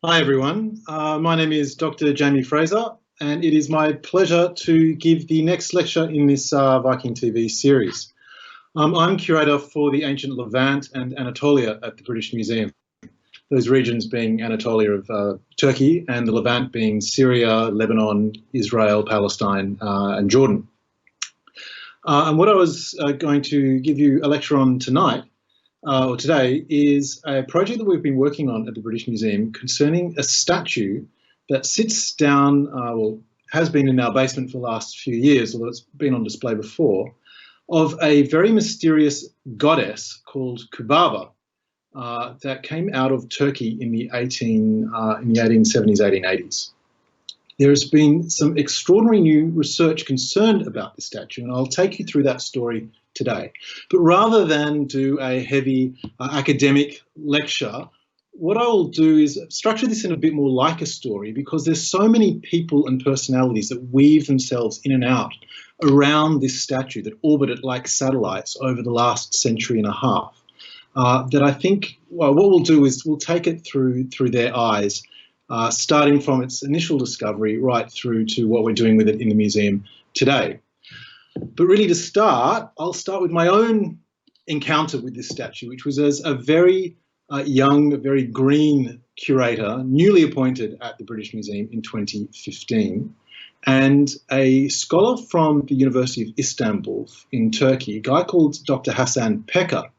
Hi everyone, my name is Dr. Jamie Fraser and it is my pleasure to give the next lecture in this Viking.TV series. I'm curator for the ancient Levant and Anatolia at the British Museum, those regions being Anatolia of Turkey and the Levant being Syria, Lebanon, Israel, Palestine and Jordan. And what I was going to give you a lecture on tonight or today is a project that we've been working on at the British Museum concerning a statue that sits down, well, has been in our basement for the last few years, although it's been on display before, of a very mysterious goddess called Kubaba that came out of Turkey in the 1870s, 1880s. There has been some extraordinary new research concerned about this statue, and I'll take you through that story today. But rather than do a heavy academic lecture, what I will do is structure this in a bit more like a story, because there's so many people and personalities that weave themselves in and out around this statue that orbit it like satellites over the last century and a half, that I think, well, what we'll do is we'll take it through their eyes, starting from its initial discovery right through to what we're doing with it in the museum today. But really to start, I'll start with my own encounter with this statue, which was as a very young, very green curator, newly appointed at the British Museum in 2015. And a scholar from the University of Istanbul in Turkey, a guy called Dr. Hasan Peker,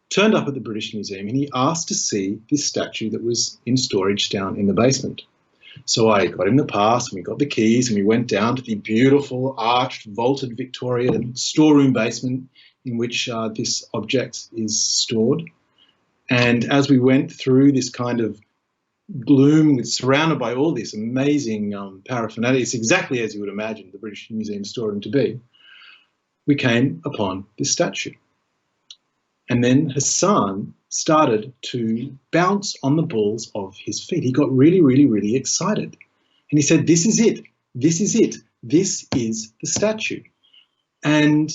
turned up at the British Museum and he asked to see this statue that was in storage down in the basement. So I got him the pass and we got the keys and we went down to the beautiful arched vaulted Victorian storeroom basement in which this object is stored. And as we went through this kind of gloom, surrounded by all this amazing paraphernalia, it's exactly as you would imagine the British Museum storeroom to be, we came upon this statue. And then Hassan started to bounce on the balls of his feet. He got really, really, really excited. And he said, "This is it. This is it. This is the statue." And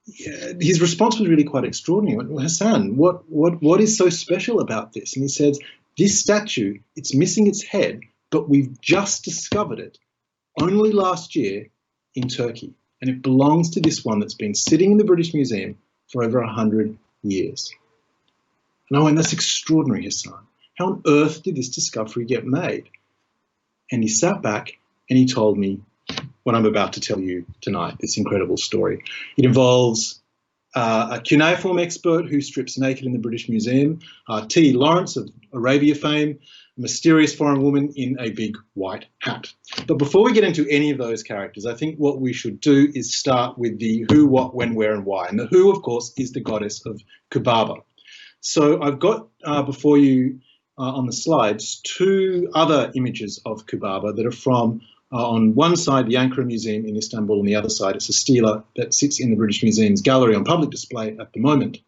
his response was really quite extraordinary. He went, "Well, Hassan, what is so special about this?" And he said, "This statue, it's missing its head, but we've just discovered it only last year in Turkey. And it belongs to this one that's been sitting in the British Museum for over 100 years. And I went, "That's extraordinary, Hassan. How on earth did this discovery get made?" And he sat back and he told me what I'm about to tell you tonight, this incredible story. It involves a cuneiform expert who strips naked in the British Museum, T. Lawrence of Arabia fame, a mysterious foreign woman in a big white hat. But before we get into any of those characters, I think what we should do is start with the who, what, when, where, and why. And the who, of course, is the goddess of Kubaba. So I've got before you on the slides two other images of Kubaba that are from, on one side, the Ankara Museum in Istanbul, on the other side, it's a stela that sits in the British Museum's gallery on public display at the moment.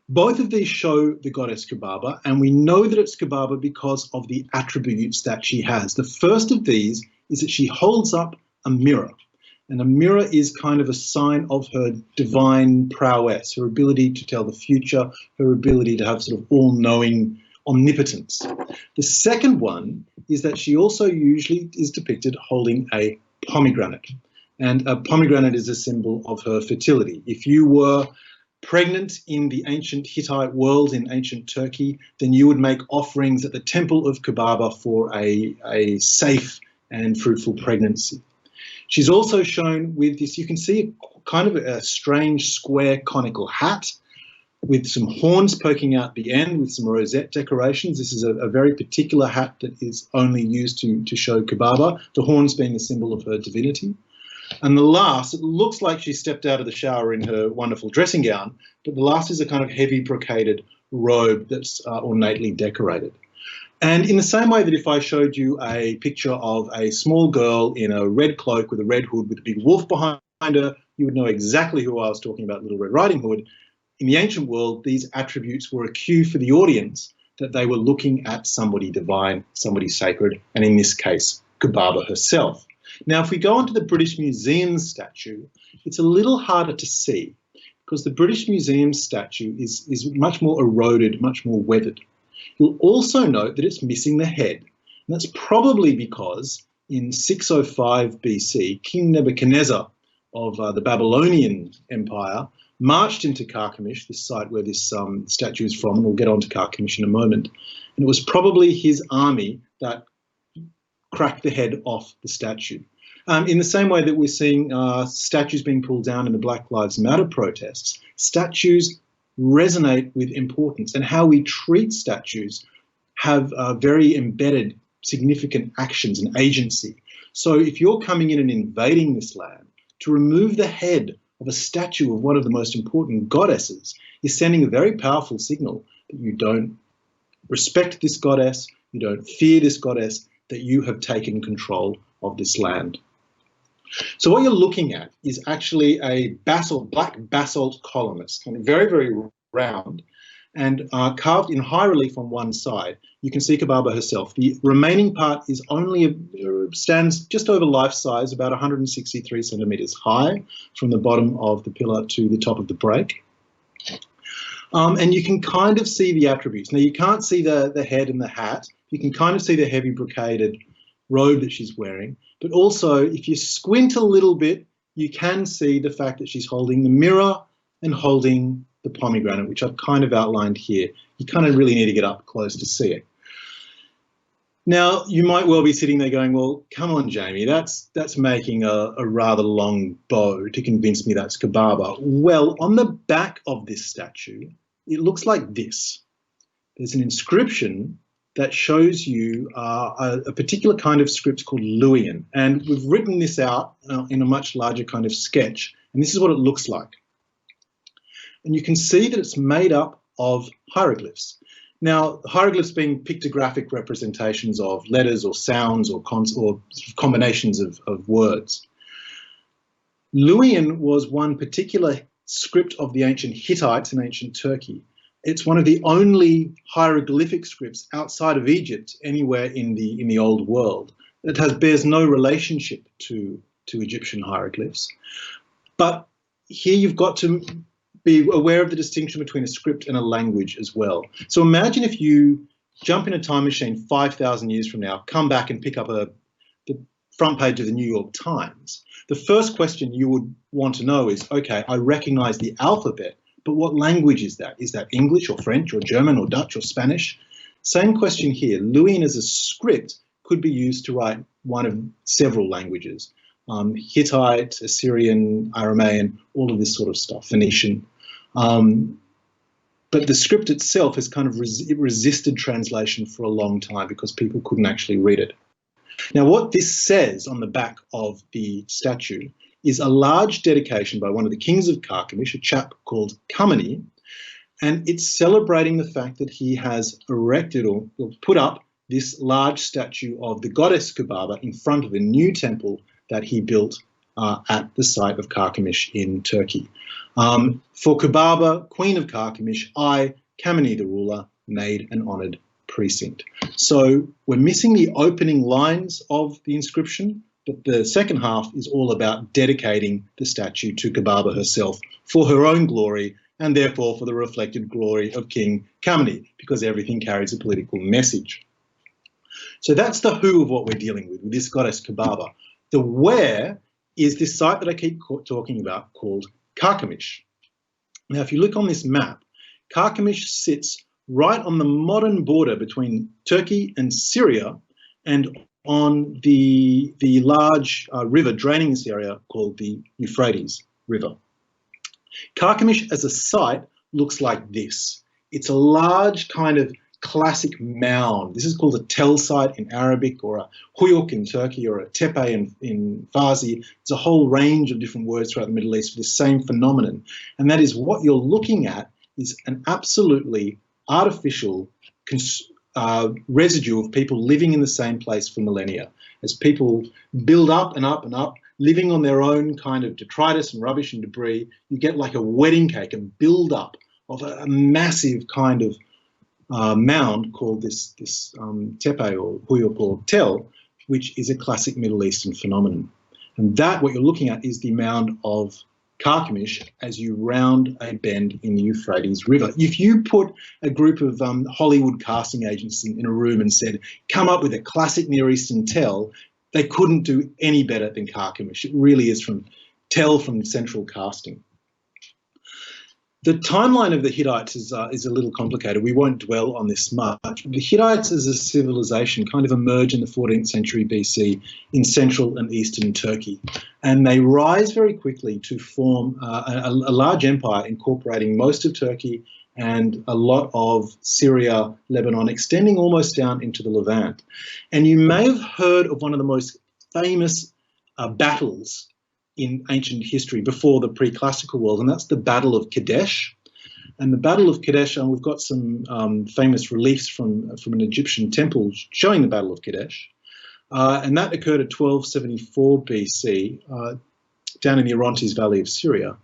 Both of these show the goddess Kubaba, and we know that it's Kubaba because of the attributes that she has. The first of these is that she holds up a mirror, and a mirror is kind of a sign of her divine prowess, her ability to tell the future, her ability to have sort of all-knowing omnipotence. The second one is that she also usually is depicted holding a pomegranate, and a pomegranate is a symbol of her fertility. If you were pregnant in the ancient Hittite world, in ancient Turkey, then you would make offerings at the temple of Kubaba for a safe and fruitful pregnancy. She's also shown with this, you can see kind of a strange square conical hat with some horns poking out the end with some rosette decorations. This is a very particular hat that is only used to show Kubaba, the horns being a symbol of her divinity. And the last, it looks like she stepped out of the shower in her wonderful dressing gown, but the last is a kind of heavy brocaded robe that's ornately decorated. And in the same way that if I showed you a picture of a small girl in a red cloak with a red hood with a big wolf behind her, you would know exactly who I was talking about, Little Red Riding Hood. In the ancient world, these attributes were a cue for the audience that they were looking at somebody divine, somebody sacred, and in this case, Kubaba herself. Now, if we go onto the British Museum statue, it's a little harder to see because the British Museum statue is much more eroded, much more weathered. You'll also note that it's missing the head. And that's probably because in 605 BC, King Nebuchadnezzar of the Babylonian Empire marched into Carchemish, this site where this statue is from, and we'll get on to Carchemish in a moment. And it was probably his army that cracked the head off the statue. In the same way that we're seeing statues being pulled down in the Black Lives Matter protests, statues resonate with importance, and how we treat statues have very embedded significant actions and agency. So if you're coming in and invading this land, to remove the head of a statue of one of the most important goddesses is sending a very powerful signal that you don't respect this goddess, you don't fear this goddess, that you have taken control of this land. So what you're looking at is actually a basalt, black basalt column. It's kind of very, very round and carved in high relief on one side. You can see Kubaba herself. The remaining part is stands just over life size, about 163 centimeters high from the bottom of the pillar to the top of the break. And you can kind of see the attributes. Now, you can't see the head and the hat. You can kind of see the heavy brocaded robe that she's wearing. But also, if you squint a little bit, you can see the fact that she's holding the mirror and holding the pomegranate, which I've kind of outlined here. You kind of really need to get up close to see it. Now, you might well be sitting there going, well, come on, Jamie, that's making a rather long bow to convince me that's Kubaba. Well, on the back of this statue, it looks like this. There's an inscription that shows you a particular kind of script called Luwian. And we've written this out in a much larger kind of sketch. And this is what it looks like. And you can see that it's made up of hieroglyphs. Now, hieroglyphs being pictographic representations of letters or sounds or combinations of words. Luwian was one particular script of the ancient Hittites in ancient Turkey. It's one of the only hieroglyphic scripts outside of Egypt anywhere in the old world that bears no relationship to Egyptian hieroglyphs. But here you've got to be aware of the distinction between a script and a language as well. So imagine if you jump in a time machine 5,000 years from now, come back and pick up the front page of the New York Times. The first question you would want to know is, okay, I recognize the alphabet, but what language is that? Is that English or French or German or Dutch or Spanish? Same question here. Luwian as a script could be used to write one of several languages. Hittite, Assyrian, Aramaean, all of this sort of stuff, Phoenician. But the script itself has kind of resisted translation for a long time because people couldn't actually read it. Now, what this says on the back of the statue is a large dedication by one of the kings of Carchemish, a chap called Kameni, and it's celebrating the fact that he has erected or put up this large statue of the goddess Kubaba in front of a new temple that he built at the site of Carchemish in Turkey. For Kubaba, Queen of Carchemish, I, Kameni the ruler, made an honoured precinct. So we're missing the opening lines of the inscription, but the second half is all about dedicating the statue to Kubaba herself for her own glory and therefore for the reflected glory of King Kameni, because everything carries a political message. So that's the who of what we're dealing with this goddess Kubaba. The where is this site that I keep talking about called Carchemish. Now, if you look on this map, Carchemish sits right on the modern border between Turkey and Syria and on the large river draining this area called the Euphrates River. Carchemish as a site looks like this. It's a large kind of classic mound. This is called a tel site in Arabic, or a huyuk in Turkey, or a tepe in Farsi. There's a whole range of different words throughout the Middle East for the same phenomenon. And that is what you're looking at is an absolutely artificial residue of people living in the same place for millennia. As people build up and up and up, living on their own kind of detritus and rubbish and debris, you get like a wedding cake, a build up of a massive kind of mound called this tepe or huyuk or tel, which is a classic Middle Eastern phenomenon. And that, what you're looking at, is the mound of Carchemish as you round a bend in the Euphrates River. If you put a group of Hollywood casting agents in a room and said, come up with a classic Near Eastern tell, they couldn't do any better than Carchemish. It really is from central casting. The timeline of the Hittites is a little complicated. We won't dwell on this much. The Hittites as a civilization kind of emerge in the 14th century BC in central and eastern Turkey. And they rise very quickly to form a large empire incorporating most of Turkey and a lot of Syria, Lebanon, extending almost down into the Levant. And you may have heard of one of the most famous battles in ancient history before the pre-classical world, and that's the Battle of Kadesh. And the Battle of Kadesh, and we've got some famous reliefs from an Egyptian temple showing the Battle of Kadesh, and that occurred at 1274 BC down in the Orontes Valley of Syria.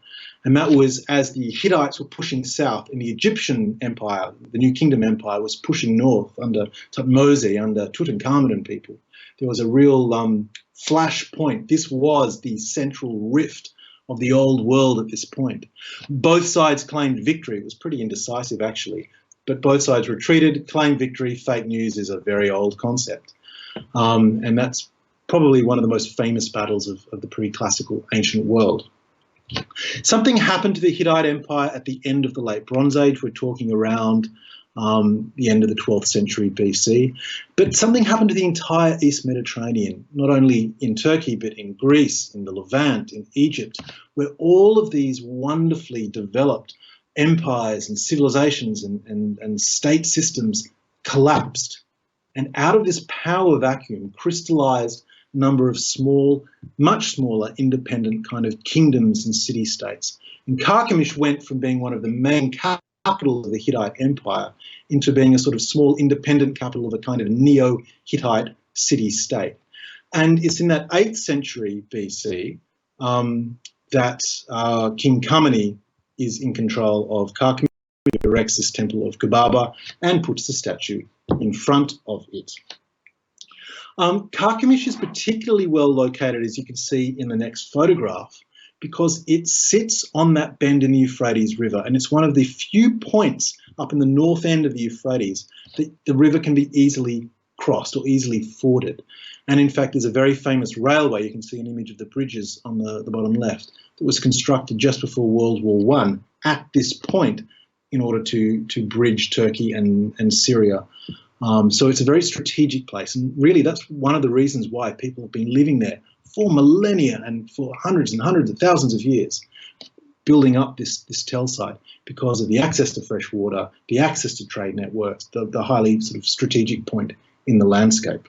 And that was as the Hittites were pushing south and the Egyptian empire, the New Kingdom Empire, was pushing north under Thutmose, under Tutankhamun and people. There was a real flash point. This was the central rift of the old world at this point. Both sides claimed victory. It was pretty indecisive, actually. But both sides retreated, claimed victory. Fake news is a very old concept. And that's probably one of the most famous battles of the pre-classical ancient world. Something happened to the Hittite Empire at the end of the Late Bronze Age. We're talking around the end of the 12th century BC. But something happened to the entire East Mediterranean, not only in Turkey, but in Greece, in the Levant, in Egypt, where all of these wonderfully developed empires and civilizations and state systems collapsed. And out of this power vacuum crystallized a number of small, much smaller, independent kind of kingdoms and city-states. And Carchemish went from being one of the main capital of the Hittite Empire into being a sort of small independent capital of a kind of neo-Hittite city-state. And it's in that 8th century BC that King Kameni is in control of Carchemish, erects this temple of Kubaba and puts the statue in front of it. Carchemish is particularly well located, as you can see in the next photograph, because it sits on that bend in the Euphrates River, and it's one of the few points up in the north end of the Euphrates that the river can be easily crossed or easily forded. And in fact, there's a very famous railway, you can see an image of the bridges on the bottom left, that was constructed just before World War I at this point in order to bridge Turkey and Syria. So it's a very strategic place, and really that's one of the reasons why people have been living there for millennia and for hundreds and hundreds of thousands of years, building up this tell site because of the access to fresh water, the access to trade networks, the highly sort of strategic point in the landscape.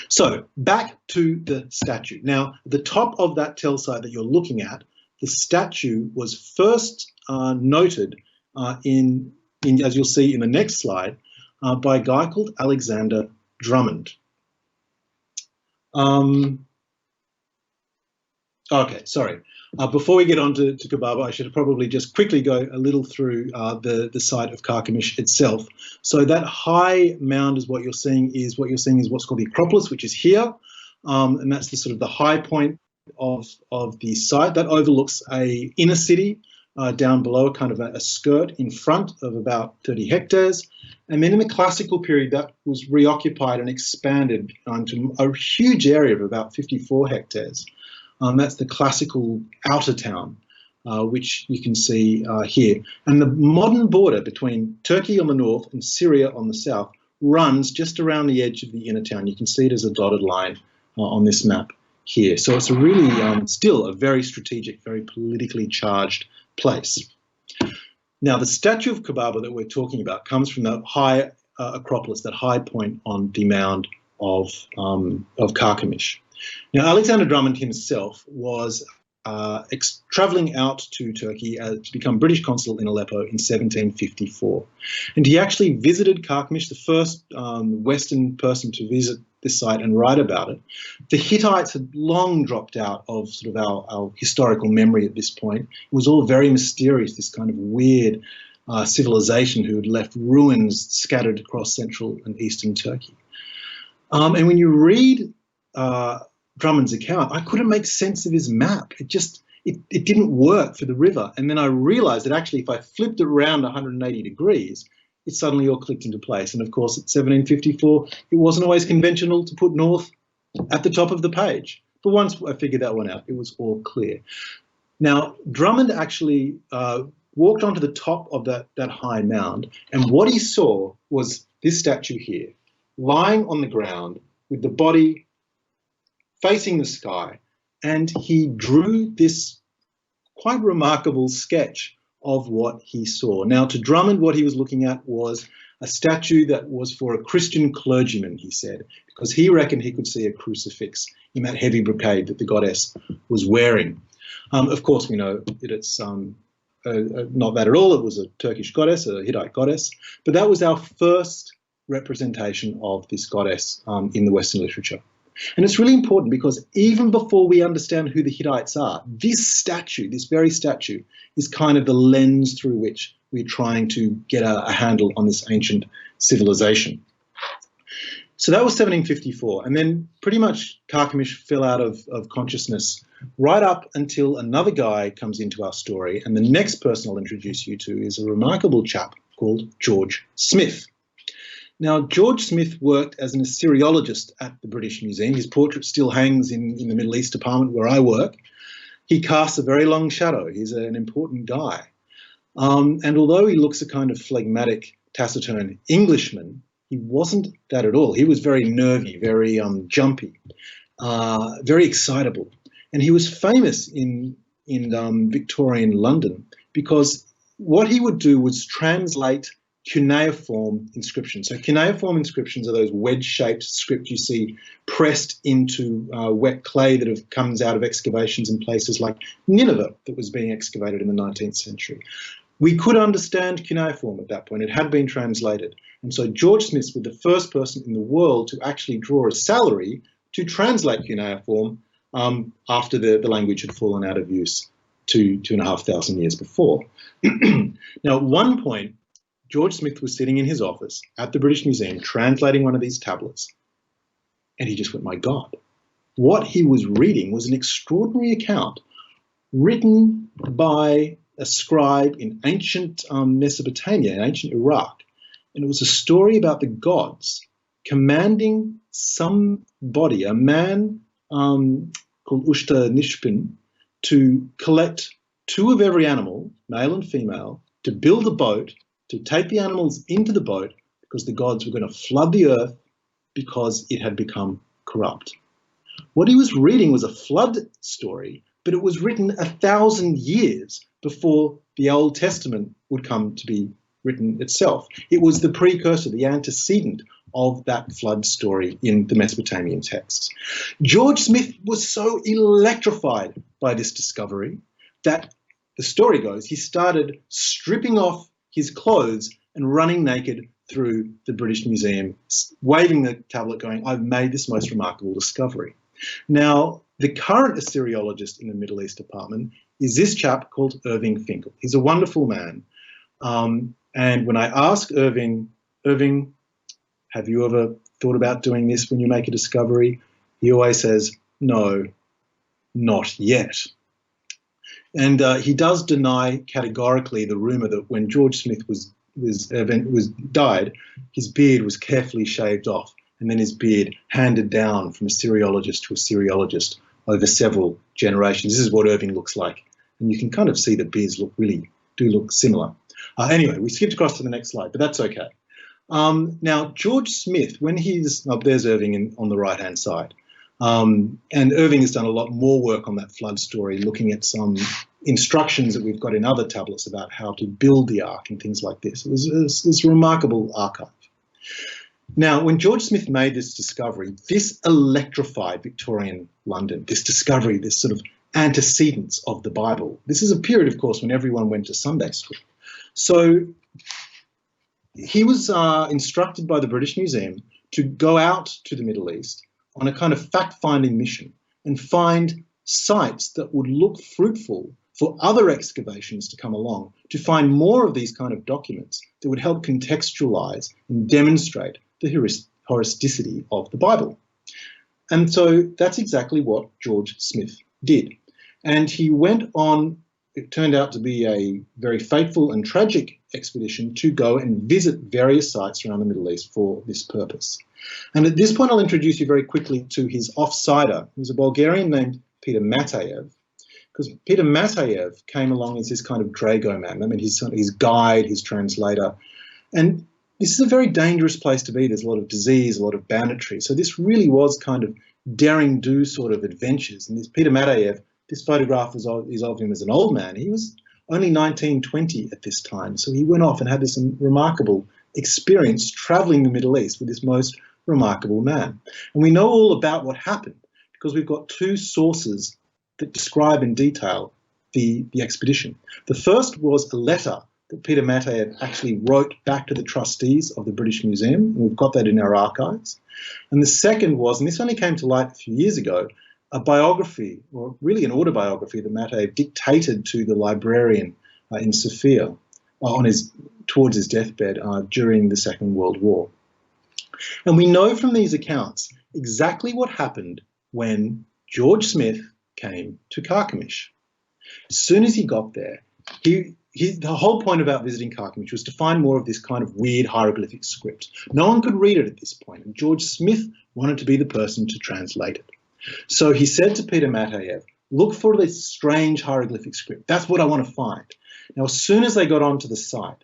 So back to the statue. Now, the top of that tell site that you're looking at, the statue was first noted in, as you'll see in the next slide, by a guy called Alexander Drummond. Okay, sorry. Before we get on to Kubaba, I should probably just quickly go a little through the site of Carchemish itself. So that high mound is what you're seeing is what's called the Acropolis, which is here, and that's the sort of the high point of the site that overlooks a inner city down below, kind of a skirt in front of about 30 hectares. And then in the classical period, that was reoccupied and expanded onto a huge area of about 54 hectares. That's the classical outer town, which you can see here. And the modern border between Turkey on the north and Syria on the south runs just around the edge of the inner town. You can see it as a dotted line on this map here. So it's a really still a very strategic, very politically charged place. Now, the statue of Kubaba that we're talking about comes from the high Acropolis, that high point on the mound of Carchemish. Now, Alexander Drummond himself was travelling out to Turkey to become British consul in Aleppo in 1754. And he actually visited Carchemish, the first Western person to visit this site and write about it. The Hittites had long dropped out of sort of our historical memory at this point. It was all very mysterious, this kind of weird civilization who had left ruins scattered across central and eastern Turkey. And when you read Drummond's account, I couldn't make sense of his map. it didn't work for the river. And then I realized that actually if I flipped it around 180 degrees, it suddenly all clicked into place. And of course, at 1754, it wasn't always conventional to put north at the top of the page. But once I figured that one out, it was all clear. Now, Drummond actually walked onto the top of that high mound, and what he saw was this statue here, lying on the ground with the body facing the sky, and he drew this quite remarkable sketch of what he saw. Now, to Drummond, what he was looking at was a statue that was for a Christian clergyman, he said, because he reckoned he could see a crucifix in that heavy brocade that the goddess was wearing. Of course, we know that it's not that at all. It was a Turkish goddess, a Hittite goddess, but that was our first representation of this goddess in the Western literature. And it's really important because even before we understand who the Hittites are, this statue, this very statue, is kind of the lens through which we're trying to get a handle on this ancient civilization. So that was 1754, and then pretty much Carchemish fell out of consciousness right up until another guy comes into our story, and the next person I'll introduce you to is a remarkable chap called George Smith. Now, George Smith worked as an Assyriologist at the British Museum. His portrait still hangs in the Middle East department where I work. He casts a very long shadow. He's an important guy. And although he looks a kind of phlegmatic, taciturn Englishman, he wasn't that at all. He was very nervy, very jumpy, very excitable. And he was famous in Victorian London because what he would do was translate cuneiform inscriptions. So cuneiform inscriptions are those wedge-shaped script you see pressed into wet clay that comes out of excavations in places like Nineveh that was being excavated in the 19th century. We could understand cuneiform at that point. It had been translated. And so George Smith was the first person in the world to actually draw a salary to translate cuneiform after the language had fallen out of use 2,500 years before. Now, at one point, George Smith was sitting in his office at the British Museum translating one of these tablets, and he just went, my God. What he was reading was an extraordinary account written by a scribe in ancient Mesopotamia, in ancient Iraq, and it was a story about the gods commanding somebody, a man called Ushta Nishpin, to collect two of every animal, male and female, to build a boat, to take the animals into the boat because the gods were going to flood the earth because it had become corrupt. What he was reading was a flood story, but it was written 1,000 years before the Old Testament would come to be written itself. It was the precursor, the antecedent of that flood story in the Mesopotamian texts. George Smith was so electrified by this discovery that, the story goes, he started stripping off his clothes and running naked through the British Museum, waving the tablet going, I've made this most remarkable discovery. Now, the current Assyriologist in the Middle East department is this chap called Irving Finkel. He's a wonderful man. And when I ask Irving, have you ever thought about doing this when you make a discovery? He always says, no, not yet. And he does deny categorically the rumor that when George Smith died, his beard was carefully shaved off, and then his beard handed down from Assyriologist to Assyriologist over several generations. This is what Irving looks like, and you can kind of see the beards do look similar. Anyway, we skipped across to the next slide, but that's okay. Now, George Smith, when there's Irving on the right-hand side. And Irving has done a lot more work on that flood story, looking at some instructions that we've got in other tablets about how to build the ark and things like this. It was a remarkable archive. Now, when George Smith made this discovery, this electrified Victorian London, this discovery, this sort of antecedents of the Bible. This is a period, of course, when everyone went to Sunday school. So he was instructed by the British Museum to go out to the Middle East on a kind of fact-finding mission and find sites that would look fruitful for other excavations to come along, to find more of these kind of documents that would help contextualize and demonstrate the historicity of the Bible. And so that's exactly what George Smith did. And he went on, it turned out to be a very fateful and tragic expedition to go and visit various sites around the Middle East for this purpose. And at this point, I'll introduce you very quickly to his offsider. He was a Bulgarian named Peter Matejev, because Peter Matejev came along as this kind of dragoman. I mean, he's his guide, his translator. And this is a very dangerous place to be. There's a lot of disease, a lot of banditry. So this really was kind of daring do sort of adventures. And this Peter Matejev, this photograph is of him as an old man. He was only 19, 20 at this time. So he went off and had this remarkable experience traveling the Middle East with this most remarkable man. And we know all about what happened because we've got two sources that describe in detail the expedition. The first was a letter that Peter Matejev actually wrote back to the trustees of the British Museum, and we've got that in our archives. And the second was, and this only came to light a few years ago, a biography, or really an autobiography that Matejev dictated to the librarian in Sofia towards his deathbed during the Second World War. And we know from these accounts exactly what happened when George Smith came to Carchemish. As soon as he got there, the whole point about visiting Carchemish was to find more of this kind of weird hieroglyphic script. No one could read it at this point, and George Smith wanted to be the person to translate it. So he said to Peter Matejev, look for this strange hieroglyphic script. That's what I want to find. Now, as soon as they got onto the site,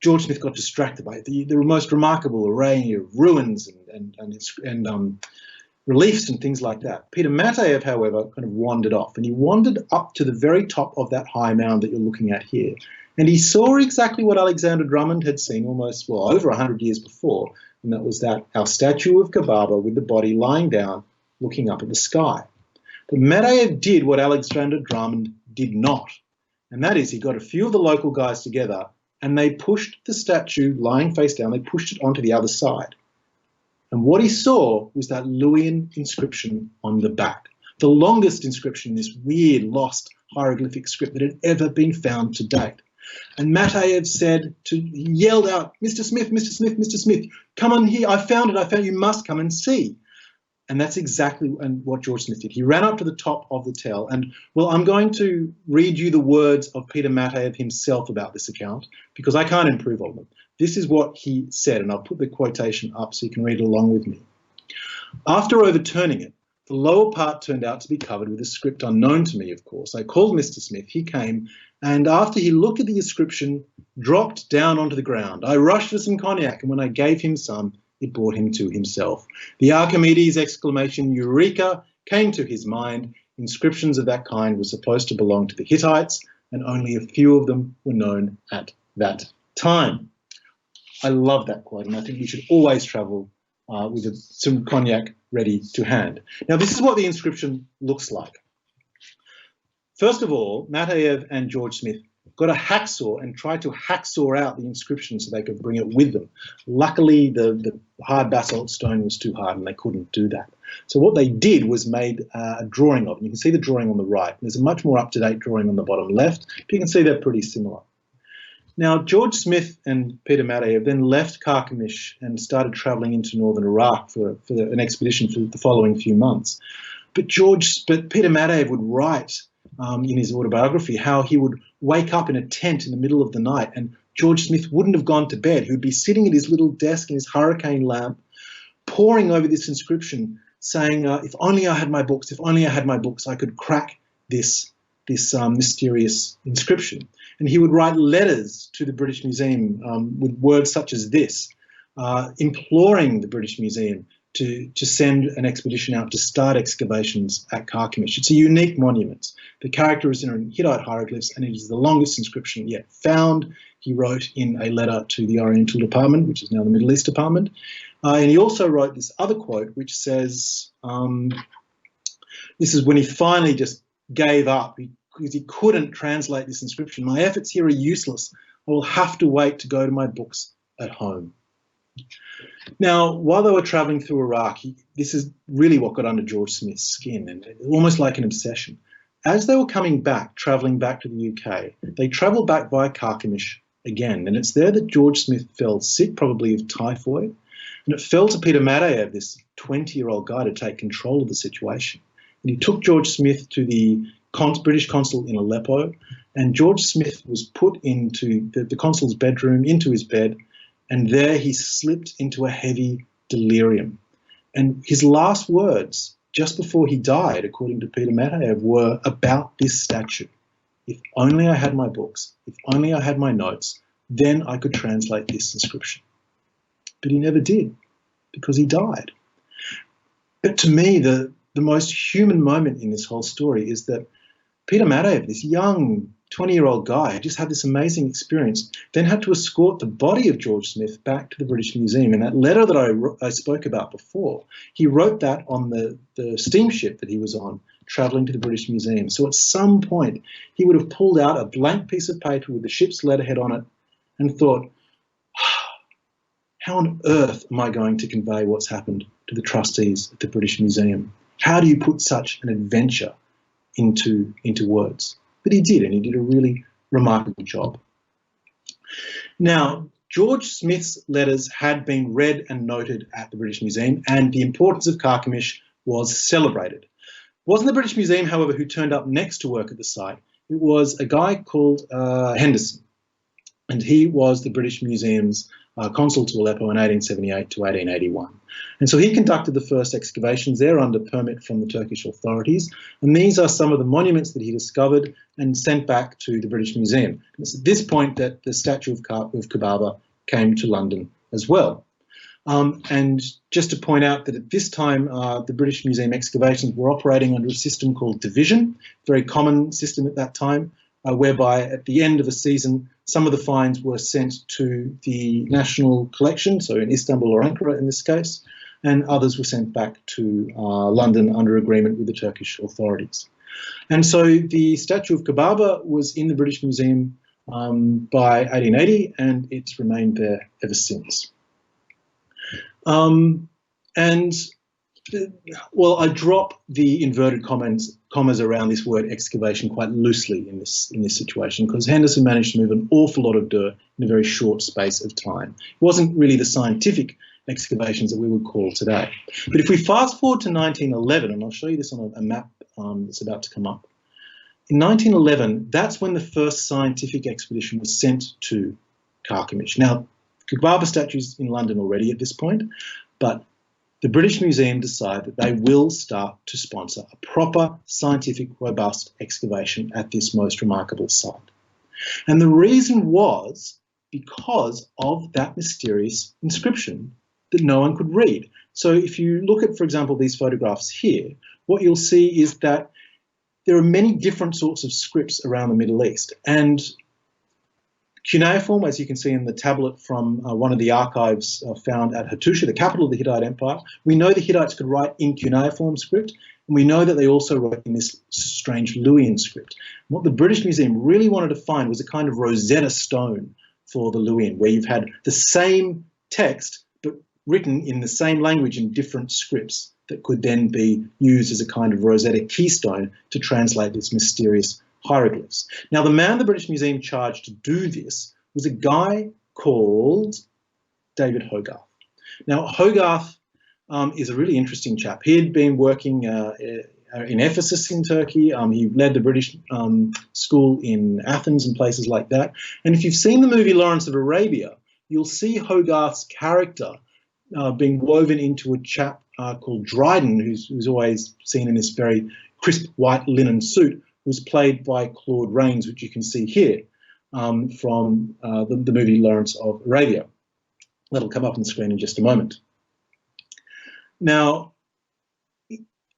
George Smith got distracted by it. The most remarkable array of ruins and reliefs and things like that. Peter Matejev, however, kind of wandered off, and he wandered up to the very top of that high mound that you're looking at here. And he saw exactly what Alexander Drummond had seen almost, well, over 100 years before, and that was our statue of Kubaba with the body lying down, looking up at the sky. But Matejev did what Alexander Drummond did not, and that is he got a few of the local guys together and they pushed the statue lying face down, they pushed it onto the other side. And what he saw was that Luwian inscription on the back, the longest inscription in this weird, lost hieroglyphic script that had ever been found to date. And Matejev he yelled out, Mr. Smith, Mr. Smith, Mr. Smith, come on here, I found it, you must come and see. And that's exactly what George Smith did. He ran up to the top of the tell, and, well, I'm going to read you the words of Peter Matejev himself about this account, because I can't improve on them. This is what he said, and I'll put the quotation up so you can read it along with me. After overturning it, the lower part turned out to be covered with a script unknown to me, of course. I called Mr. Smith, he came, and after he looked at the inscription, dropped down onto the ground. I rushed for some cognac, and when I gave him some, it brought him to himself. The Archimedes exclamation, Eureka, came to his mind. Inscriptions of that kind were supposed to belong to the Hittites, and only a few of them were known at that time. I love that quote, and I think we should always travel with some cognac ready to hand. Now, this is what the inscription looks like. First of all, Matejev and George Smith got a hacksaw and tried to hacksaw out the inscription so they could bring it with them. Luckily, the hard basalt stone was too hard and they couldn't do that. So what they did was made a drawing of it. You can see the drawing on the right. There's a much more up-to-date drawing on the bottom left. But you can see they're pretty similar. Now, George Smith and Peter Matejev then left Carchemish and started travelling into northern Iraq for an expedition for the following few months. But Peter Matejev would write in his autobiography how he would wake up in a tent in the middle of the night and George Smith wouldn't have gone to bed. He would be sitting at his little desk in his hurricane lamp, poring over this inscription, saying, if only I had my books, if only I had my books, I could crack this mysterious inscription. And he would write letters to the British Museum with words such as this, imploring the British Museum to send an expedition out to start excavations at Carchemish. It's a unique monument. The character is in Hittite hieroglyphs and it is the longest inscription yet found. He wrote in a letter to the Oriental Department, which is now the Middle East Department. And he also wrote this other quote, which says, this is when he finally just gave up because he couldn't translate this inscription. My efforts here are useless. I will have to wait to go to my books at home. Now, while they were travelling through Iraq, this is really what got under George Smith's skin, and almost like an obsession. As they were coming back, travelling back to the UK, they travelled back via Carchemish again, and it's there that George Smith fell sick, probably of typhoid, and it fell to Peter Matejev, this 20-year-old guy, to take control of the situation. And he took George Smith to the British consul in Aleppo, and George Smith was put into the consul's bedroom, into his bed, and there he slipped into a heavy delirium. And his last words, just before he died, according to Peter Mataev, were about this statue. If only I had my books, if only I had my notes, then I could translate this inscription. But he never did, because he died. But to me, the most human moment in this whole story is that Peter Mataev, this young 20-year-old guy, just had this amazing experience, then had to escort the body of George Smith back to the British Museum. And that letter that I spoke about before, he wrote that on the steamship that he was on, travelling to the British Museum. So at some point, he would have pulled out a blank piece of paper with the ship's letterhead on it and thought, how on earth am I going to convey what's happened to the trustees at the British Museum? How do you put such an adventure into words? But he did, and he did a really remarkable job. Now, George Smith's letters had been read and noted at the British Museum, and the importance of Carchemish was celebrated. It wasn't the British Museum, however, who turned up next to work at the site. It was a guy called Henderson, and he was the British Museum's consul to Aleppo in 1878 to 1881. And so he conducted the first excavations there under permit from the Turkish authorities. And these are some of the monuments that he discovered and sent back to the British Museum. And it's at this point that the statue of Kubaba came to London as well. And just to point out that at this time, the British Museum excavations were operating under a system called division, very common system at that time, whereby at the end of a season, some of the finds were sent to the national collection, so in Istanbul or Ankara in this case, and others were sent back to London under agreement with the Turkish authorities. And so the statue of Kubaba was in the British Museum by 1880, and it's remained there ever since. Well, I drop the inverted commas around this word excavation quite loosely in this situation, because Henderson managed to move an awful lot of dirt in a very short space of time. It wasn't really the scientific excavations that we would call today. But if we fast forward to 1911, and I'll show you this on a map that's about to come up. In 1911, that's when the first scientific expedition was sent to Carchemish. Now, Kubaba statue's in London already at this point, but the British Museum decided that they will start to sponsor a proper, scientific, robust excavation at this most remarkable site. And the reason was because of that mysterious inscription that no one could read. So if you look at, for example, these photographs here, what you'll see is that there are many different sorts of scripts around the Middle East. And cuneiform, as you can see in the tablet from one of the archives found at Hattusha, the capital of the Hittite Empire, we know the Hittites could write in cuneiform script, and we know that they also wrote in this strange Luwian script. And what the British Museum really wanted to find was a kind of Rosetta Stone for the Luwian, where you've had the same text but written in the same language in different scripts that could then be used as a kind of Rosetta keystone to translate this mysterious hieroglyphs. Now, the man the British Museum charged to do this was a guy called David Hogarth. Now, Hogarth is a really interesting chap. He had been working in Ephesus in Turkey. He led the British school in Athens and places like that. And if you've seen the movie Lawrence of Arabia, you'll see Hogarth's character being woven into a chap called Dryden, who's always seen in this very crisp white linen suit, was played by Claude Rains, which you can see here from the movie Lawrence of Arabia. That'll come up on the screen in just a moment. Now,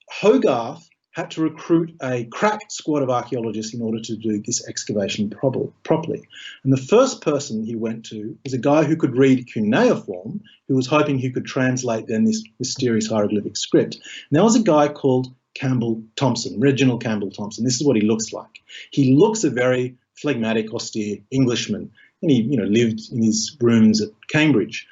Hogarth had to recruit a crack squad of archaeologists in order to do this excavation properly. And the first person he went to was a guy who could read cuneiform, who was hoping he could translate then this mysterious hieroglyphic script. And that was a guy called Campbell Thompson, Reginald Campbell Thompson. This is what he looks like. He looks a very phlegmatic, austere Englishman, and he, lived in his rooms at Cambridge.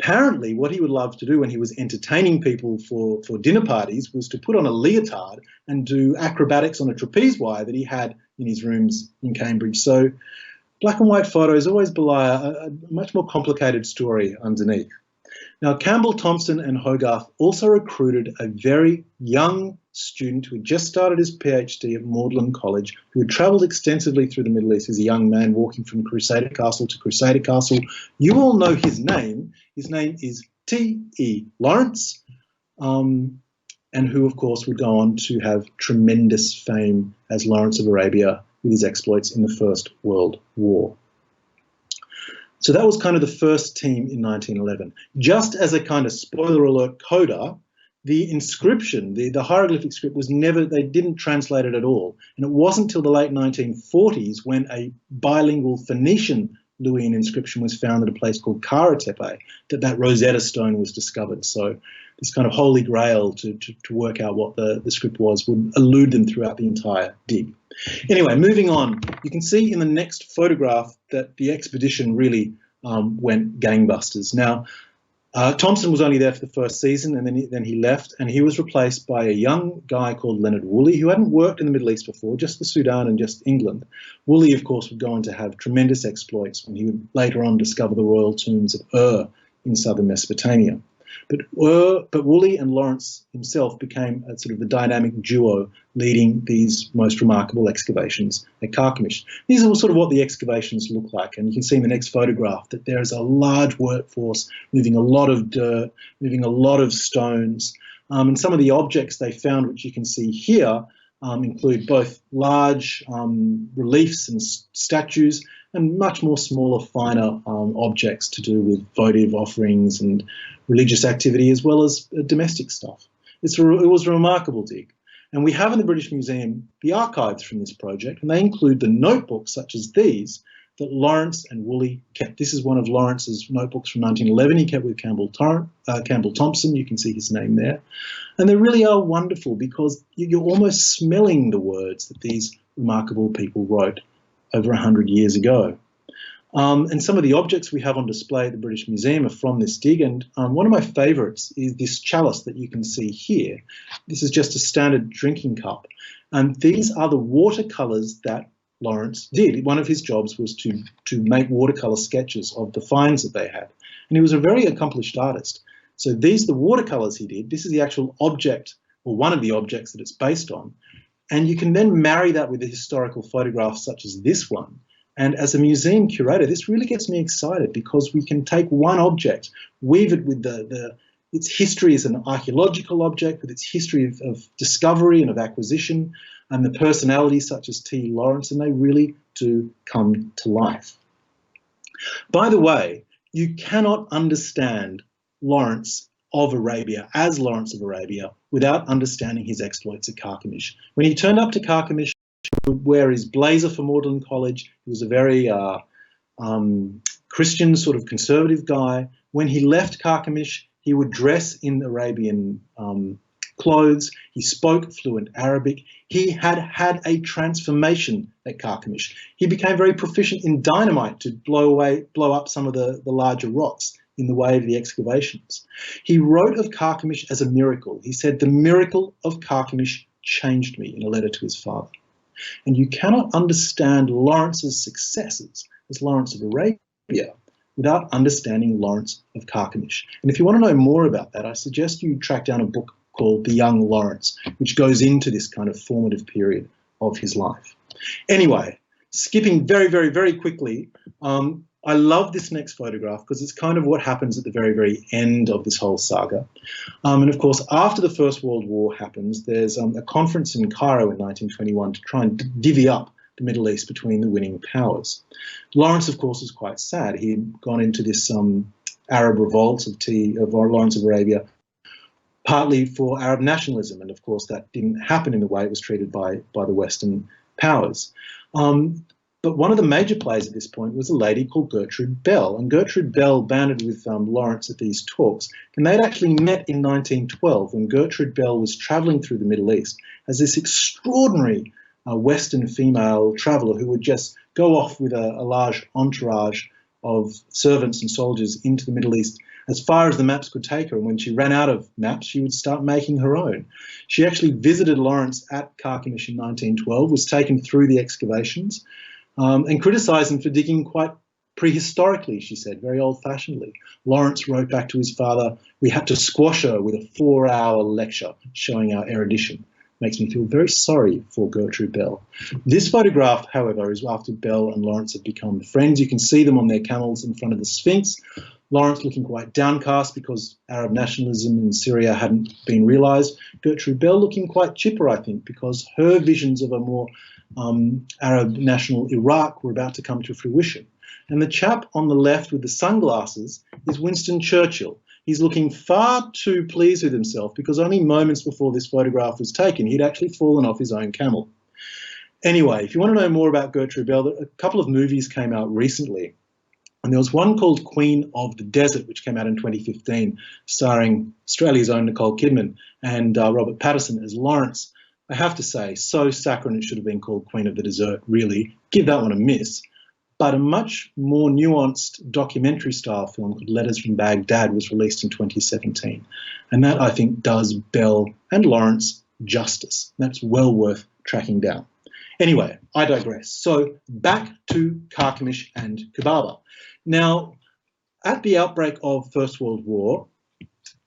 Apparently, what he would love to do when he was entertaining people for dinner parties was to put on a leotard and do acrobatics on a trapeze wire that he had in his rooms in Cambridge. So black and white photos always belie a much more complicated story underneath. Now, Campbell, Thompson and Hogarth also recruited a very young student who had just started his PhD at Magdalen College, who had travelled extensively through the Middle East as a young man, walking from Crusader Castle to Crusader Castle. You all know his name. His name is T.E. Lawrence, and who, of course, would go on to have tremendous fame as Lawrence of Arabia with his exploits in the First World War. So that was kind of the first team in 1911. Just as a kind of spoiler alert coda, the inscription, the hieroglyphic script was never, they didn't translate it at all. And it wasn't until the late 1940s when a bilingual Phoenician Luwian inscription was found at a place called Karatepe that Rosetta Stone was discovered. So this kind of holy grail to work out what the script was would elude them throughout the entire dig. Anyway, moving on, you can see in the next photograph that the expedition really went gangbusters. Now, Thompson was only there for the first season, and then he left, and he was replaced by a young guy called Leonard Woolley, who hadn't worked in the Middle East before, just the Sudan and just England. Woolley, of course, would go on to have tremendous exploits when he would later on discover the royal tombs of Ur in southern Mesopotamia. But Woolley and Lawrence himself became a sort of the dynamic duo leading these most remarkable excavations at Carchemish. These are sort of what the excavations look like, and you can see in the next photograph that there is a large workforce moving a lot of dirt, moving a lot of stones, and some of the objects they found, which you can see here, include both large reliefs and statues and much more smaller, finer objects to do with votive offerings and religious activity, as well as domestic stuff. It was a remarkable dig. And we have in the British Museum the archives from this project, and they include the notebooks such as these that Lawrence and Woolley kept. This is one of Lawrence's notebooks from 1911 he kept with Campbell Thompson. You can see his name there. And they really are wonderful because you're almost smelling the words that these remarkable people wrote over 100 years ago. And some of the objects we have on display at the British Museum are from this dig, and one of my favourites is this chalice that you can see here. This is just a standard drinking cup, and these are the watercolours that Lawrence did. One of his jobs was to make watercolour sketches of the finds that they had, and he was a very accomplished artist. So these are the watercolours he did. This is the actual object, or one of the objects that it's based on, and you can then marry that with a historical photograph such as this one. And as a museum curator, this really gets me excited because we can take one object, weave it with its history as an archaeological object, with its history of discovery and of acquisition, and the personalities such as T. Lawrence, and they really do come to life. By the way, you cannot understand Lawrence of Arabia as Lawrence of Arabia without understanding his exploits at Carchemish. When he turned up to Carchemish, he would wear his blazer for Magdalen College. He was a very Christian, sort of conservative guy. When he left Carchemish, he would dress in Arabian clothes. He spoke fluent Arabic. He had a transformation at Carchemish. He became very proficient in dynamite to blow up some of the larger rocks in the way of the excavations. He wrote of Carchemish as a miracle. He said, "The miracle of Carchemish changed me," in a letter to his father. And you cannot understand Lawrence's successes as Lawrence of Arabia without understanding Lawrence of Carchemish. And if you want to know more about that, I suggest you track down a book called The Young Lawrence, which goes into this kind of formative period of his life. Anyway, skipping very, very, very quickly, I love this next photograph because it's kind of what happens at the very, very end of this whole saga. And of course, after the First World War happens, there's a conference in Cairo in 1921 to try and divvy up the Middle East between the winning powers. Lawrence, of course, was quite sad. He had gone into this Arab revolt of Lawrence of Arabia, partly for Arab nationalism, and of course that didn't happen in the way it was treated by the Western powers. But one of the major players at this point was a lady called Gertrude Bell, and Gertrude Bell banded with Lawrence at these talks, and they'd actually met in 1912 when Gertrude Bell was travelling through the Middle East as this extraordinary Western female traveller who would just go off with a large entourage of servants and soldiers into the Middle East as far as the maps could take her, and when she ran out of maps, she would start making her own. She actually visited Lawrence at Carchemish in 1912, was taken through the excavations, and criticised him for digging quite Prehistorically, she said, very old-fashionedly, Lawrence wrote back to his father, we had to squash her with a 4-hour lecture showing our erudition. Makes me feel very sorry for Gertrude Bell. This photograph, however, is after Bell and Lawrence have become friends. You can see them on their camels in front of the Sphinx. Lawrence looking quite downcast because Arab nationalism in Syria hadn't been realised. Gertrude Bell looking quite chipper, I think, because her visions of a more Arab national Iraq were about to come to fruition. And the chap on the left with the sunglasses is Winston Churchill. He's looking far too pleased with himself because only moments before this photograph was taken, he'd actually fallen off his own camel. Anyway, if you want to know more about Gertrude Bell, a couple of movies came out recently. And there was one called Queen of the Desert, which came out in 2015, starring Australia's own Nicole Kidman and Robert Pattinson as Lawrence. I have to say, so saccharine it should have been called Queen of the Desert, really. Give that one a miss. But a much more nuanced documentary-style film called Letters from Baghdad was released in 2017. And that, I think, does Bell and Lawrence justice. That's well worth tracking down. Anyway, I digress. So back to Carchemish and Kubaba. Now, at the outbreak of First World War,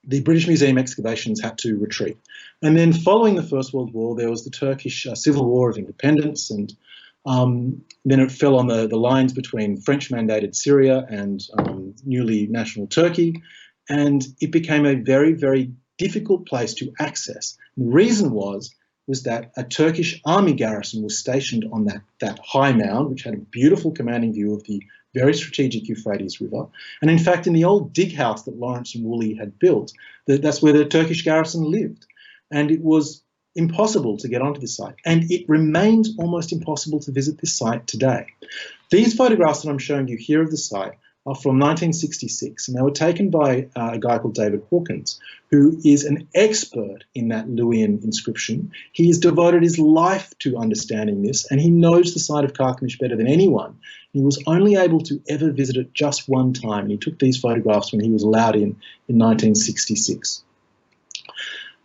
the British Museum excavations had to retreat. And then following the First World War, there was the Turkish Civil War of Independence, and then it fell on the lines between French-mandated Syria and newly national Turkey, and it became a very, very difficult place to access. And the reason was that a Turkish army garrison was stationed on that high mound, which had a beautiful commanding view of the very strategic Euphrates River. And in fact, in the old dig house that Lawrence and Woolley had built, that's where the Turkish garrison lived. And it was impossible to get onto this site, and it remains almost impossible to visit this site today. These photographs that I'm showing you here of the site are from 1966, and they were taken by a guy called David Hawkins, who is an expert in that Luwian inscription. He has devoted his life to understanding this, and he knows the site of Carchemish better than anyone. He was only able to ever visit it just one time, and he took these photographs when he was allowed in 1966.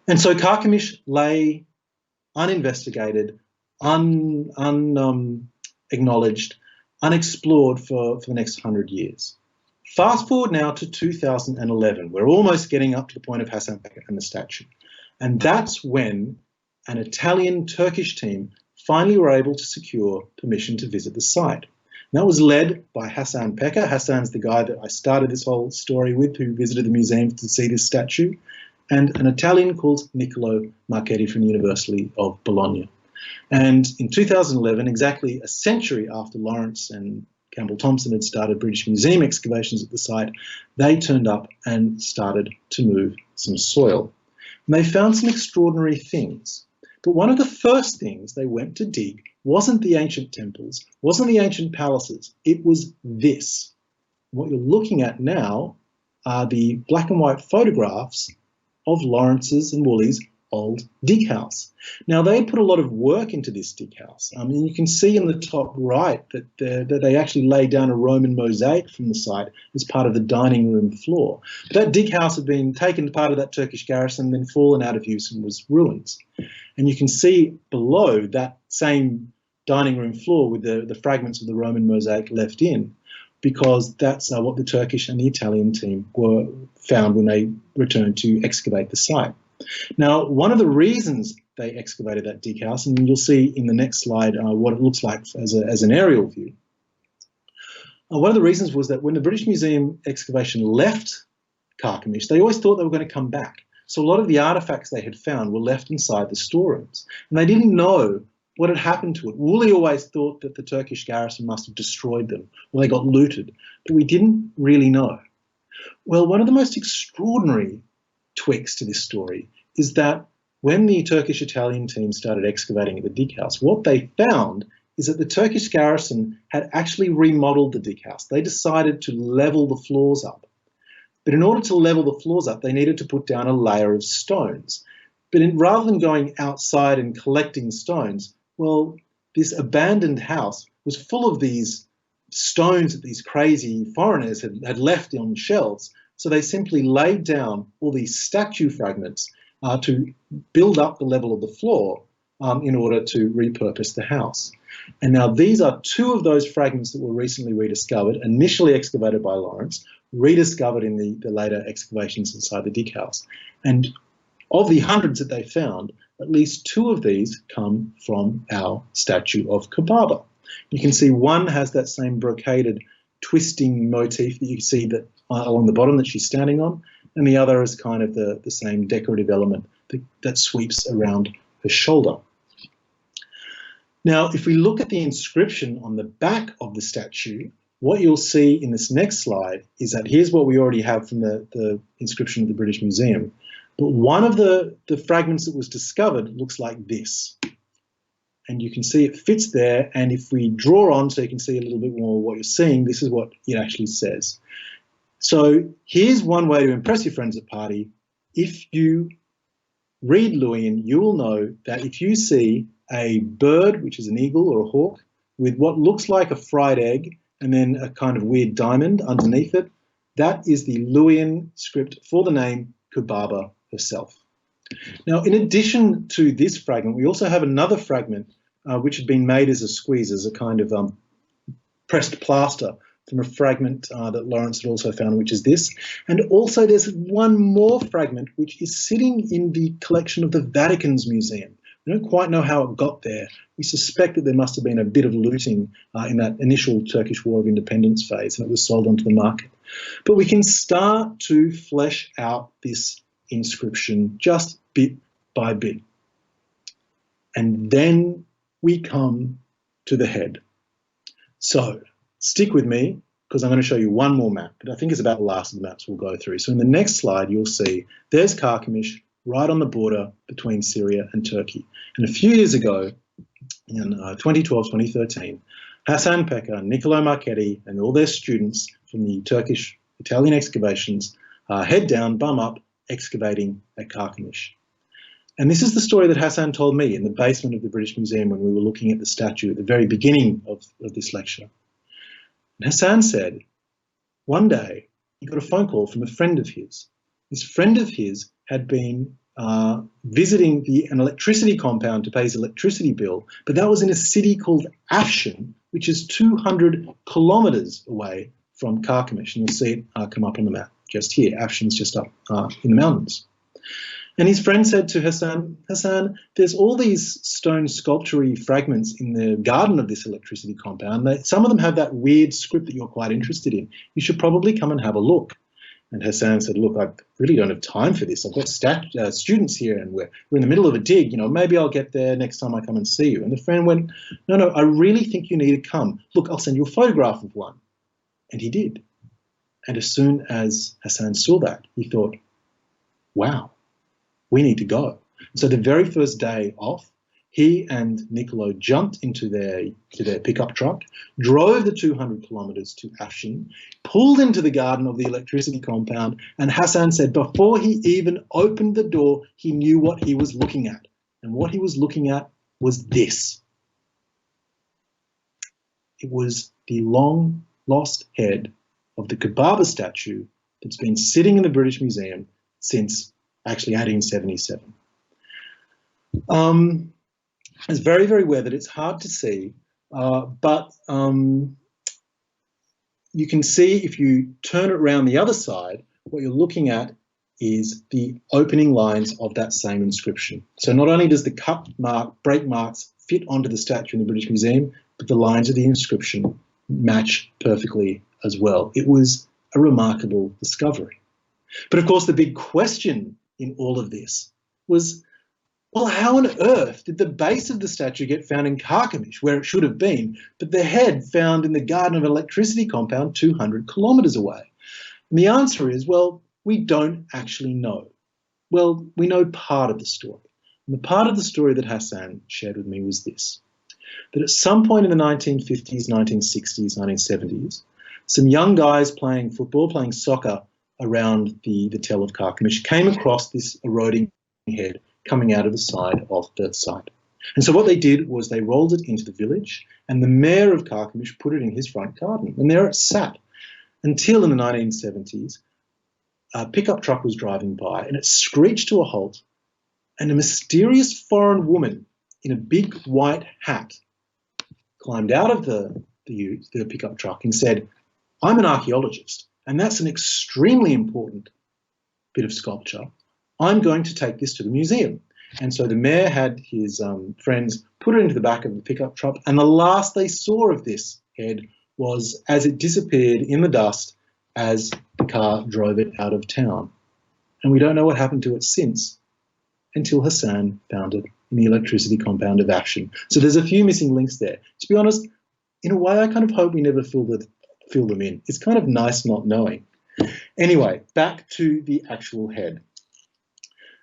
And so Carchemish lay uninvestigated, unacknowledged, unexplored for the next 100 years. Fast forward now to 2011. We're almost getting up to the point of Hassan Becker and the statue. And that's when an Italian-Turkish team finally were able to secure permission to visit the site. And that was led by Hassan Becker. Hassan's the guy that I started this whole story with, who visited the museum to see this statue, and an Italian called Niccolo Marchetti from the University of Bologna. And in 2011, exactly a century after Lawrence and Campbell Thompson had started British Museum excavations at the site, they turned up and started to move some soil. And they found some extraordinary things. But one of the first things they went to dig wasn't the ancient temples, wasn't the ancient palaces, it was this. What you're looking at now are the black and white photographs of Lawrence's and Woolley's old dig house. Now, they put a lot of work into this dig house. I mean, you can see in the top right that they actually laid down a Roman mosaic from the site as part of the dining room floor. But that dig house had been taken part of that Turkish garrison, then fallen out of use and was ruins. And you can see below that same dining room floor with the fragments of the Roman mosaic left in, because that's what the Turkish and the Italian team found when they returned to excavate the site. Now, one of the reasons they excavated that dig house, and you'll see in the next slide what it looks like as an aerial view, one of the reasons was that when the British Museum excavation left Carchemish, they always thought they were going to come back. So a lot of the artefacts they had found were left inside the storerooms, and they didn't know what had happened to it. Woolley always thought that the Turkish garrison must have destroyed them, or they got looted, but we didn't really know. Well, one of the most extraordinary tweaks to this story is that when the Turkish-Italian team started excavating at the dig house, what they found is that the Turkish garrison had actually remodeled the dig house. They decided to level the floors up. But in order to level the floors up, they needed to put down a layer of stones. But rather than going outside and collecting stones, well, this abandoned house was full of these stones that these crazy foreigners had left on shelves. So they simply laid down all these statue fragments to build up the level of the floor in order to repurpose the house. And now these are two of those fragments that were recently rediscovered, initially excavated by Lawrence, rediscovered in the later excavations inside the dig house. And of the hundreds that they found, at least two of these come from our statue of Kubaba. You can see one has that same brocaded twisting motif that you can see that along the bottom that she's standing on, and the other is kind of the same decorative element that sweeps around her shoulder. Now, if we look at the inscription on the back of the statue, what you'll see in this next slide is that here's what we already have from the inscription of the British Museum. But one of the fragments that was discovered looks like this. And you can see it fits there. And if we draw on so you can see a little bit more of what you're seeing, this is what it actually says. So here's one way to impress your friends at party. If you read Luwian, you will know that if you see a bird, which is an eagle or a hawk, with what looks like a fried egg and then a kind of weird diamond underneath it, that is the Luwian script for the name Kubaba herself. Now, in addition to this fragment, we also have another fragment which had been made as a squeeze, as a kind of pressed plaster from a fragment that Lawrence had also found, which is this. And also there's one more fragment which is sitting in the collection of the Vatican's museum. We don't quite know how it got there. We suspect that there must have been a bit of looting in that initial Turkish War of Independence phase, and it was sold onto the market. But we can start to flesh out this inscription just bit by bit. And then we come to the head. So stick with me, because I'm going to show you one more map, but I think it's about the last of the maps we'll go through. So in the next slide, you'll see there's Carchemish right on the border between Syria and Turkey. And a few years ago, in 2012, 2013, Hasan Pekka, Niccolo Marchetti, and all their students from the Turkish Italian excavations head down, bum up, excavating at Carchemish. And this is the story that Hasan told me in the basement of the British Museum when we were looking at the statue at the very beginning of this lecture. And Hasan said, one day he got a phone call from a friend of his. This friend of his had been visiting an electricity compound to pay his electricity bill, but that was in a city called Afshin, which is 200 kilometres away from Carchemish. And you'll see it come up on the map just here. Afshin's just up in the mountains. And his friend said to Hasan, Hasan, there's all these stone sculpture-y fragments in the garden of this electricity compound. Some of them have that weird script that you're quite interested in. You should probably come and have a look. And Hasan said, look, I really don't have time for this. I've got students here and we're in the middle of a dig. You know, maybe I'll get there next time I come and see you. And the friend went, no, I really think you need to come. Look, I'll send you a photograph of one. And he did. And as soon as Hasan saw that, he thought, wow, we need to go. So the very first day off, he and Niccolo jumped into their pickup truck, drove the 200 kilometres to Afshin, pulled into the garden of the electricity compound, and Hasan said before he even opened the door, he knew what he was looking at. And what he was looking at was this. It was the long-lost head of the Kubaba statue that's been sitting in the British Museum since actually 1877. It's very, very weathered. It's hard to see, but you can see if you turn it around the other side, what you're looking at is the opening lines of that same inscription. So not only does the cut mark, break marks fit onto the statue in the British Museum, but the lines of the inscription match perfectly as well. It was a remarkable discovery. But of course, the big question in all of this was, well, how on earth did the base of the statue get found in Carchemish, where it should have been, but the head found in the garden of an electricity compound 200 kilometres away? And the answer is, well, we don't actually know. Well, we know part of the story. And the part of the story that Hasan shared with me was this, that at some point in the 1950s, 1960s, 1970s, some young guys playing football, playing soccer around the tell of Carchemish came across this eroding head coming out of the side of the site. And so what they did was they rolled it into the village, and the mayor of Carchemish put it in his front garden. And there it sat until in the 1970s, a pickup truck was driving by and it screeched to a halt, and a mysterious foreign woman in a big white hat climbed out of the pickup truck and said, I'm an archaeologist, and that's an extremely important bit of sculpture. I'm going to take this to the museum. And so the mayor had his friends put it into the back of the pickup truck, and the last they saw of this head was as it disappeared in the dust as the car drove it out of town. And we don't know what happened to it since, until Hassan found it in the electricity compound of Action. So there's a few missing links there. To be honest, in a way, I kind of hope we never fill them in. It's kind of nice not knowing. Anyway, back to the actual head.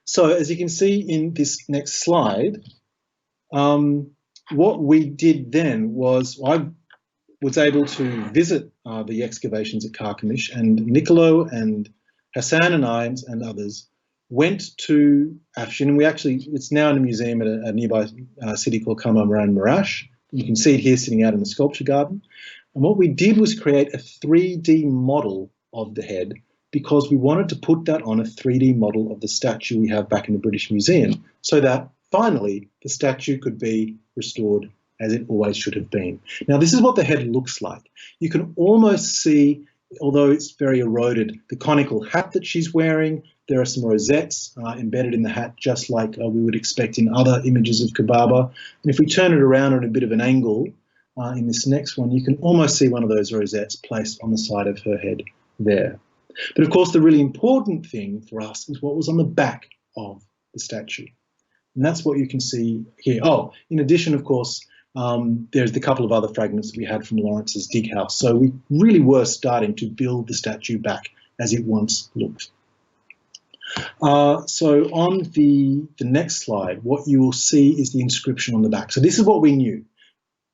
So as you can see in this next slide, what we did then was I was able to visit the excavations at Carchemish, and Nicolo and Hassan and I and others went to Afshin, and it's now in a museum at a nearby city called Kahraman Marash. You can see it here sitting out in the sculpture garden. And what we did was create a 3D model of the head, because we wanted to put that on a 3D model of the statue we have back in the British Museum, so that finally the statue could be restored as it always should have been. Now, this is what the head looks like. You can almost see, although it's very eroded, the conical hat that she's wearing. There are some rosettes embedded in the hat, just like we would expect in other images of Kubaba. And if we turn it around at a bit of an angle in this next one, you can almost see one of those rosettes placed on the side of her head there. But of course, the really important thing for us is what was on the back of the statue. And that's what you can see here. Oh, in addition, of course, there's the couple of other fragments that we had from Lawrence's dig house. So we really were starting to build the statue back as it once looked. So on the next slide, what you will see is the inscription on the back. So this is what we knew.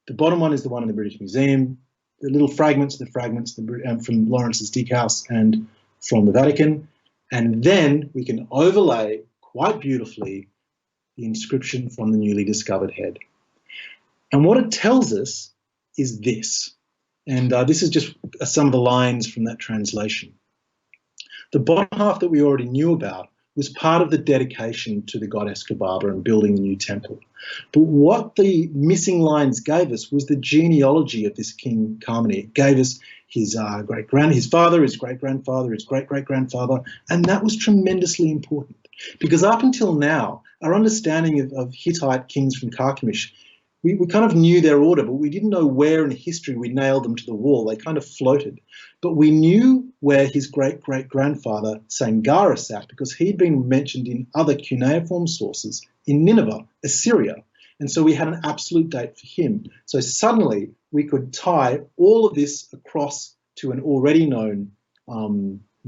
The bottom one is the one in the British Museum. The little fragments from Lawrence's dig house and from the Vatican. And then we can overlay quite beautifully the inscription from the newly discovered head. And what it tells us is this. And this is just some of the lines from that translation. The bottom half that we already knew about was part of the dedication to the goddess Kubaba and building the new temple. But what the missing lines gave us was the genealogy of this King Kamini. It gave us his father, his great-grandfather, his great-great-grandfather, and that was tremendously important. Because up until now, our understanding of Hittite kings from Carchemish, we kind of knew their order, but we didn't know where in history we nailed them to the wall. They kind of floated. But we knew where his great-great-grandfather Sangara sat, because he'd been mentioned in other cuneiform sources in Nineveh, Assyria. And so we had an absolute date for him. So suddenly we could tie all of this across to an already known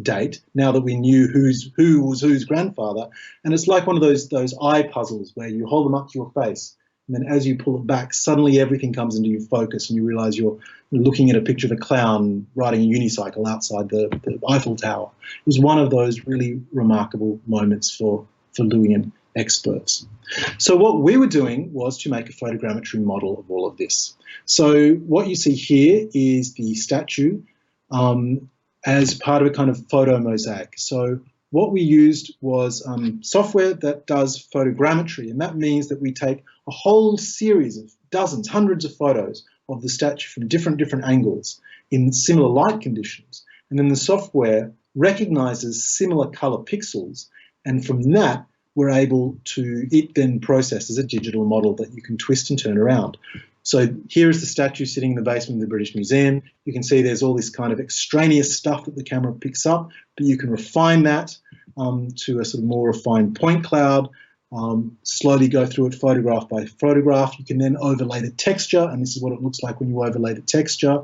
date, now that we knew who was whose grandfather. And it's like one of those eye puzzles where you hold them up to your face, and then as you pull it back, suddenly everything comes into your focus and you realize you're looking at a picture of a clown riding a unicycle outside the Eiffel Tower. It was one of those really remarkable moments for Luwian experts. So what we were doing was to make a photogrammetry model of all of this. So what you see here is the statue as part of a kind of photo mosaic. So what we used was software that does photogrammetry, and that means that we take a whole series of dozens, hundreds of photos of the statue from different angles in similar light conditions. And then the software recognizes similar color pixels, and from that, we're able to, it then processes a digital model that you can twist and turn around. So here is the statue sitting in the basement of the British Museum. You can see there's all this kind of extraneous stuff that the camera picks up, but you can refine that to a sort of more refined point cloud, slowly go through it photograph by photograph. You can then overlay the texture, and this is what it looks like when you overlay the texture.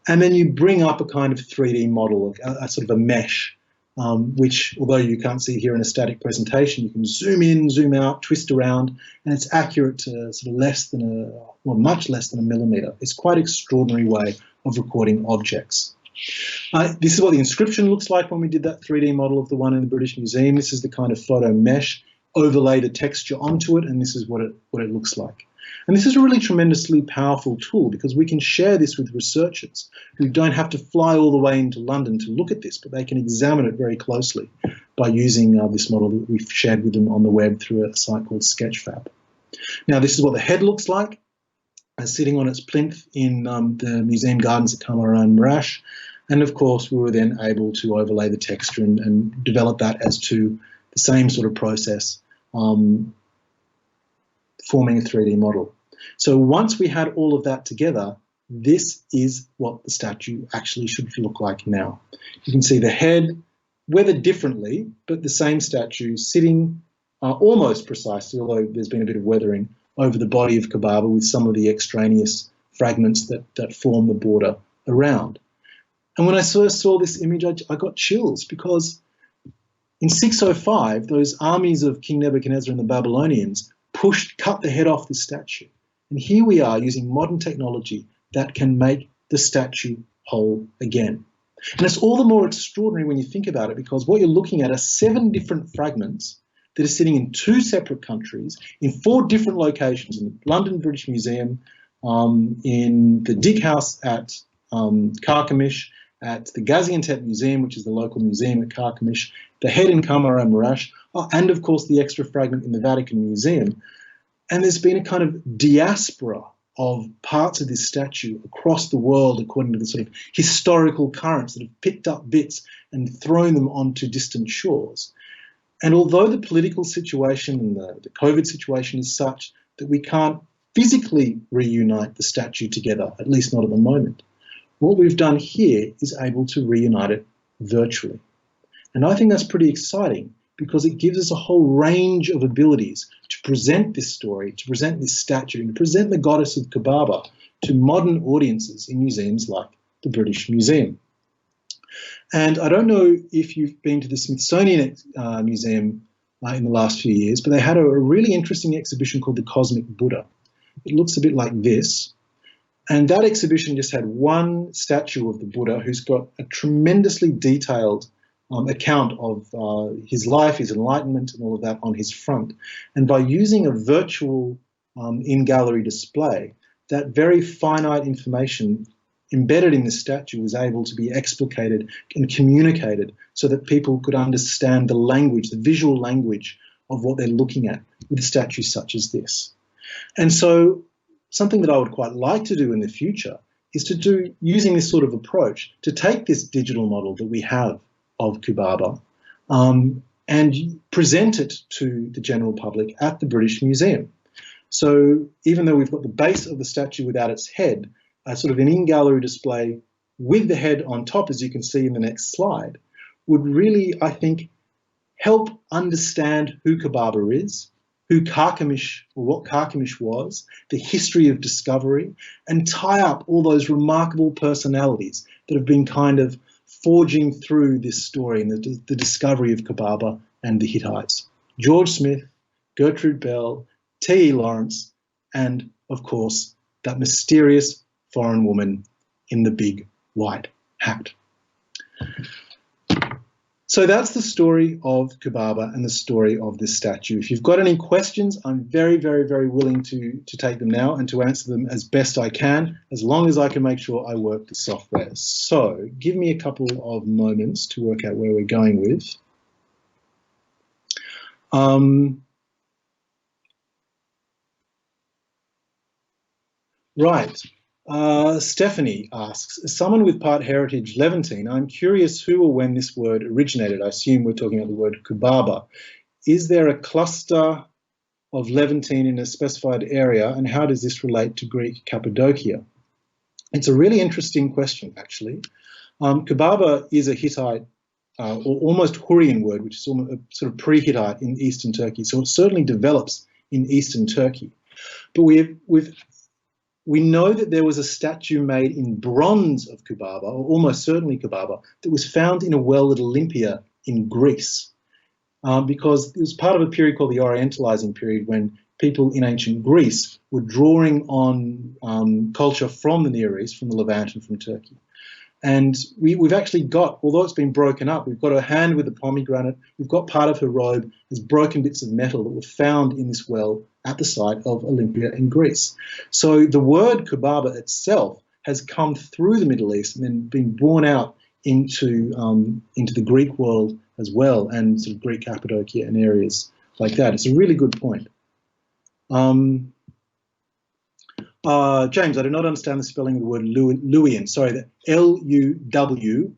And then you bring up a kind of 3D model, a sort of a mesh, which, although you can't see here in a static presentation, you can zoom in, zoom out, twist around, and it's accurate to sort of much less than a millimeter. It's quite an extraordinary way of recording objects. This is what the inscription looks like when we did that 3D model of the one in the British Museum. This is the kind of photo mesh, overlay the texture onto it, and this is what it looks like. And this is a really tremendously powerful tool, because we can share this with researchers who don't have to fly all the way into London to look at this, but they can examine it very closely by using this model that we've shared with them on the web through a site called Sketchfab. Now, this is what the head looks like. sitting on its plinth in the museum gardens at Kamaran Marash. And of course, we were then able to overlay the texture and develop that as to the same sort of process, forming a 3D model. So once we had all of that together, this is what the statue actually should look like now. You can see the head weathered differently, but the same statue sitting almost precisely, although there's been a bit of weathering, over the body of Kubaba with some of the extraneous fragments that form the border around. And when I first saw this image, I got chills, because in 605, those armies of King Nebuchadnezzar and the Babylonians cut the head off this statue. And here we are using modern technology that can make the statue whole again. And it's all the more extraordinary when you think about it, because what you're looking at are 7 different fragments that are sitting in 2 separate countries, in 4 different locations, in the London British Museum, in the Dig House at Carchemish, at the Gaziantep Museum, which is the local museum at Carchemish, the head in Kamaran Marash, and of course the extra fragment in the Vatican Museum. And there's been a kind of diaspora of parts of this statue across the world, according to the sort of historical currents that have picked up bits and thrown them onto distant shores. And although the political situation and the COVID situation is such that we can't physically reunite the statue together, at least not at the moment, what we've done here is able to reunite it virtually. And I think that's pretty exciting, because it gives us a whole range of abilities to present this story, to present this statue, and to present the goddess of Kubaba to modern audiences in museums like the British Museum. And I don't know if you've been to the Smithsonian Museum in the last few years, but they had a really interesting exhibition called the Cosmic Buddha. It looks a bit like this. And that exhibition just had one statue of the Buddha who's got a tremendously detailed account of his life, his enlightenment, and all of that on his front. And by using a virtual in-gallery display, that very finite information embedded in the statue was able to be explicated and communicated so that people could understand the language, the visual language of what they're looking at with statues such as this. And so something that I would quite like to do in the future is to do, using this sort of approach, to take this digital model that we have of Kubaba and present it to the general public at the British Museum. So even though we've got the base of the statue without its head, sort of an in-gallery display with the head on top, as you can see in the next slide, would really, I think, help understand who Kubaba is, who Carchemish, or what Carchemish was, the history of discovery, and tie up all those remarkable personalities that have been kind of forging through this story and the discovery of Kubaba and the Hittites. George Smith, Gertrude Bell, T.E. Lawrence, and of course, that mysterious foreign woman in the big white hat. So that's the story of Kubaba and the story of this statue. If you've got any questions, I'm very, very, very willing to take them now and to answer them as best I can, as long as I can make sure I work the software. So give me a couple of moments to work out where we're going with. Right. Stephanie asks, as someone with part heritage Levantine, I'm curious who or when this word originated. I assume we're talking about the word Kubaba. Is there a cluster of Levantine in a specified area, and how does this relate to Greek Cappadocia? It's a really interesting question, actually. Kubaba is a Hittite or almost Hurrian word, which is sort of pre-Hittite in eastern Turkey. So it certainly develops in eastern Turkey. But we know that there was a statue made in bronze of Kubaba, or almost certainly Kubaba, that was found in a well at Olympia in Greece, because it was part of a period called the Orientalizing period, when people in ancient Greece were drawing on culture from the Near East, from the Levant and from Turkey. And we've actually got, although it's been broken up, we've got her hand with the pomegranate, we've got part of her robe, there's broken bits of metal that were found in this well at the site of Olympia in Greece. So the word Kubaba itself has come through the Middle East and then been born out into the Greek world as well, and sort of Greek Cappadocia and areas like that. It's a really good point. James, I do not understand the spelling of the word Luwian. Sorry, the Luwian.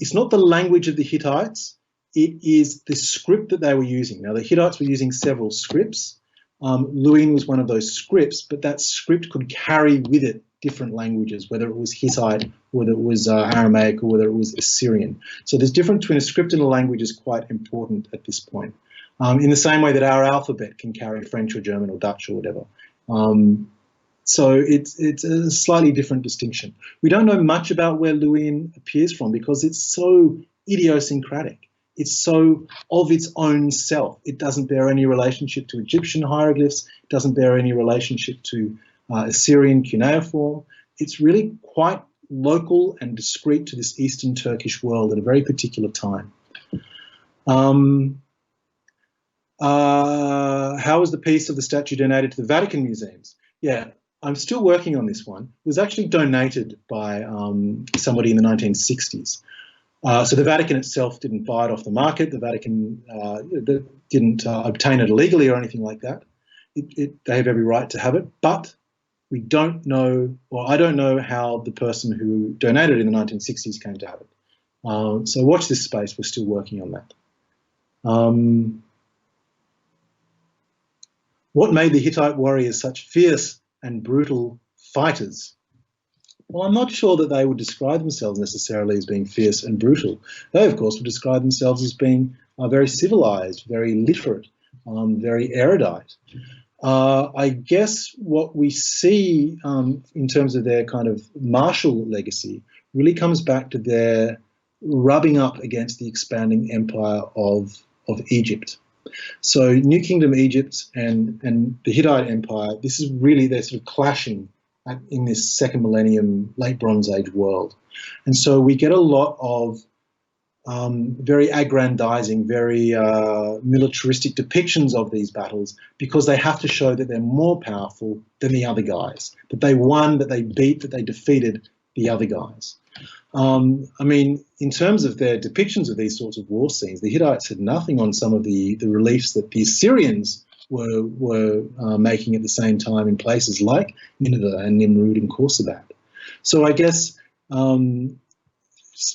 It's not the language of the Hittites. It is the script that they were using. Now, the Hittites were using several scripts. Luwian was one of those scripts, but that script could carry with it different languages, whether it was Hittite, whether it was Aramaic, or whether it was Assyrian. So there's difference between a script and a language is quite important at this point. In the same way that our alphabet can carry French or German or Dutch or whatever. So it's a slightly different distinction. We don't know much about where Luwian appears from because it's so idiosyncratic. It's so of its own self. It doesn't bear any relationship to Egyptian hieroglyphs. It doesn't bear any relationship to Assyrian cuneiform. It's really quite local and discrete to this Eastern Turkish world at a very particular time. How was the piece of the statue donated to the Vatican museums? Yeah, I'm still working on this one. It was actually donated by somebody in the 1960s. So the Vatican itself didn't buy it off the market. The Vatican didn't obtain it illegally or anything like that. They have every right to have it, but we don't know, or I don't know how the person who donated it in the 1960s came to have it. So watch this space. We're still working on that. What made the Hittite warriors such fierce and brutal fighters? Well, I'm not sure that they would describe themselves necessarily as being fierce and brutal. They, of course, would describe themselves as being very civilized, very literate, very erudite. I guess what we see in terms of their kind of martial legacy really comes back to their rubbing up against the expanding empire of Egypt. So New Kingdom Egypt and the Hittite Empire, this is really, they're sort of clashing in this second millennium, late Bronze Age world. And so we get a lot of very aggrandizing, very militaristic depictions of these battles because they have to show that they're more powerful than the other guys, that they won, that they beat, that they defeated the other guys. I mean, in terms of their depictions of these sorts of war scenes, the Hittites had nothing on some of the reliefs that the Assyrians were making at the same time in places like Nineveh and Nimrud and Khorsabad. So I guess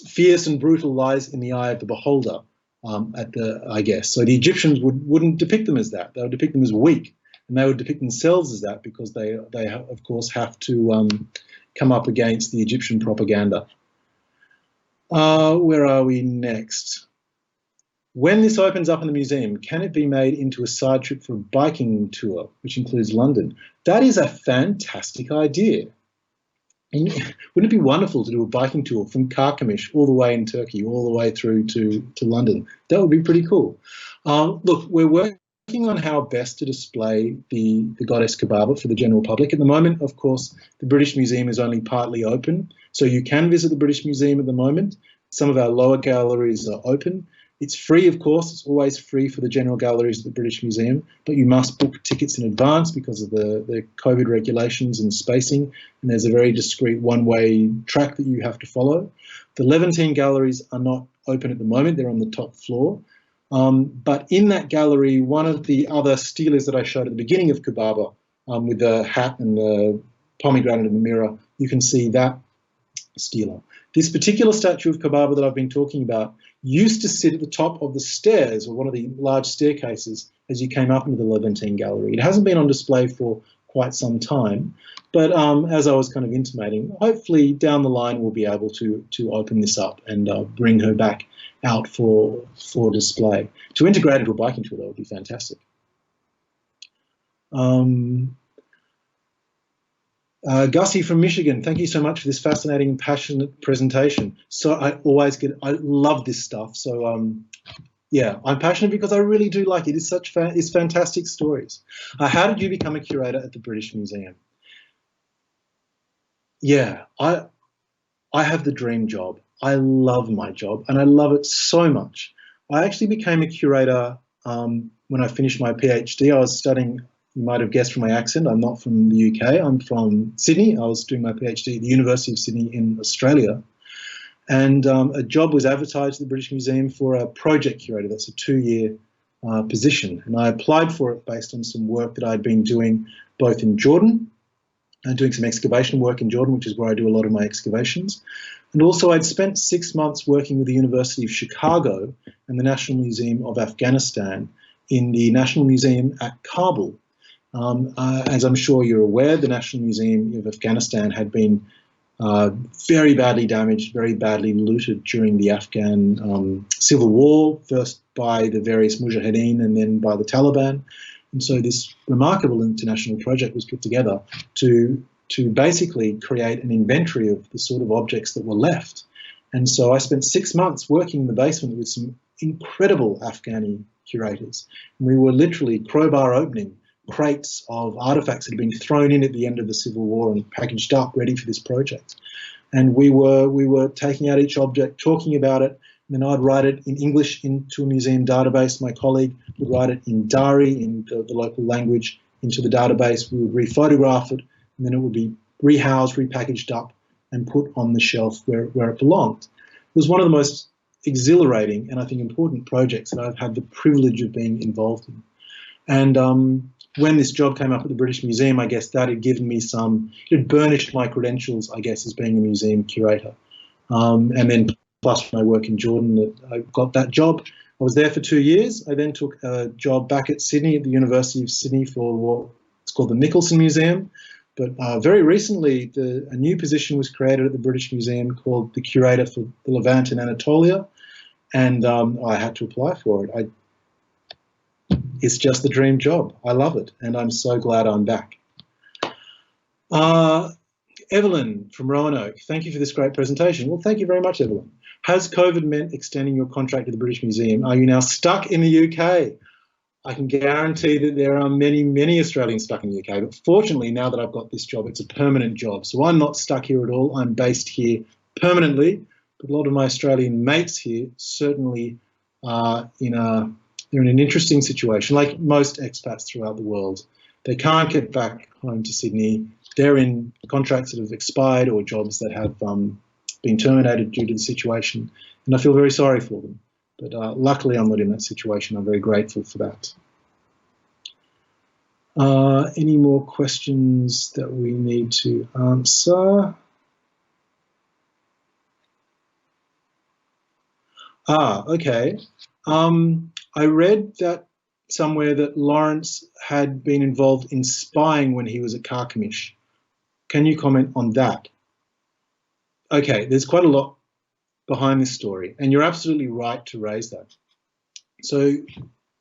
fierce and brutal lies in the eye of the beholder, I guess. So the Egyptians wouldn't depict them as that. They would depict them as weak, and they would depict themselves as that because they of course have to come up against the Egyptian propaganda. Where are we next? When this opens up in the museum, can it be made into a side trip for a biking tour, which includes London? That is a fantastic idea. And wouldn't it be wonderful to do a biking tour from Karkemish all the way in Turkey, all the way through to London? That would be pretty cool. Look, we're working on how best to display the goddess Kubaba for the general public. At the moment, of course, the British Museum is only partly open, so you can visit the British Museum at the moment. Some of our lower galleries are open. It's free, of course. It's always free for the general galleries at the British Museum, but you must book tickets in advance because of the COVID regulations and spacing, and there's a very discreet one-way track that you have to follow. The Levantine galleries are not open at the moment. They're on the top floor. But in that gallery, one of the other steles that I showed at the beginning of Kubaba, with the hat and the pomegranate in the mirror, you can see that stele. This particular statue of Kubaba that I've been talking about used to sit at the top of the stairs, or one of the large staircases, as you came up into the Levantine gallery. It hasn't been on display for quite some time, but as I was kind of intimating, hopefully down the line we'll be able to open this up and bring her back out for display. To integrate into a biking tour, that would be fantastic. Gussie from Michigan, thank you so much for this fascinating and passionate presentation. So I love this stuff. So yeah, I'm passionate because I really do like it. It's fantastic stories. How did you become a curator at the British Museum? Yeah, I have the dream job. I love my job and I love it so much. I actually became a curator when I finished my PhD. I was studying, you might have guessed from my accent, I'm not from the UK, I'm from Sydney. I was doing my PhD at the University of Sydney in Australia. And a job was advertised at the British Museum for a project curator. That's a 2-year position. And I applied for it based on some work that I'd been doing both in Jordan, doing some excavation work in Jordan, which is where I do a lot of my excavations. And also I'd spent 6 months working with the University of Chicago and the National Museum of Afghanistan in the National Museum at Kabul. As I'm sure you're aware, the National Museum of Afghanistan had been very badly damaged, very badly looted during the Afghan civil war, first by the various mujahideen and then by the Taliban. And so this remarkable international project was put together to basically create an inventory of the sort of objects that were left. And so I spent 6 months working in the basement with some incredible Afghani curators. And we were literally crowbar opening crates of artifacts that had been thrown in at the end of the Civil War and packaged up, ready for this project. And we were taking out each object, talking about it, and then I'd write it in English into a museum database. My colleague would write it in Dari, in the local language, into the database. We would rephotograph it, and then it would be rehoused, repackaged up, and put on the shelf where it belonged. It was one of the most exhilarating and I think important projects that I've had the privilege of being involved in. And when this job came up at the British Museum, I guess that had given me it had burnished my credentials, I guess, as being a museum curator. And then plus my work in Jordan, I got that job. I was there for 2 years. I then took a job back at Sydney, at the University of Sydney, for what's called the Nicholson Museum. But very recently, a new position was created at the British Museum called the curator for the Levant and Anatolia, and I had to apply for it. It's just the dream job. I love it, and I'm so glad I'm back. Evelyn from Roanoke, thank you for this great presentation. Well, thank you very much, Evelyn. Has COVID meant extending your contract to the British Museum? Are you now stuck in the UK? I can guarantee that there are many, many Australians stuck in the UK, but fortunately, now that I've got this job, it's a permanent job. So I'm not stuck here at all. I'm based here permanently, but a lot of my Australian mates here certainly are they're in an interesting situation, like most expats throughout the world. They can't get back home to Sydney. They're in contracts that have expired or jobs that have been terminated due to the situation, and I feel very sorry for them. But luckily, I'm not in that situation. I'm very grateful for that. Any more questions that we need to answer? Okay. I read that somewhere that Lawrence had been involved in spying when he was at Carchemish. Can you comment on that? Okay, there's quite a lot behind this story, and you're absolutely right to raise that. So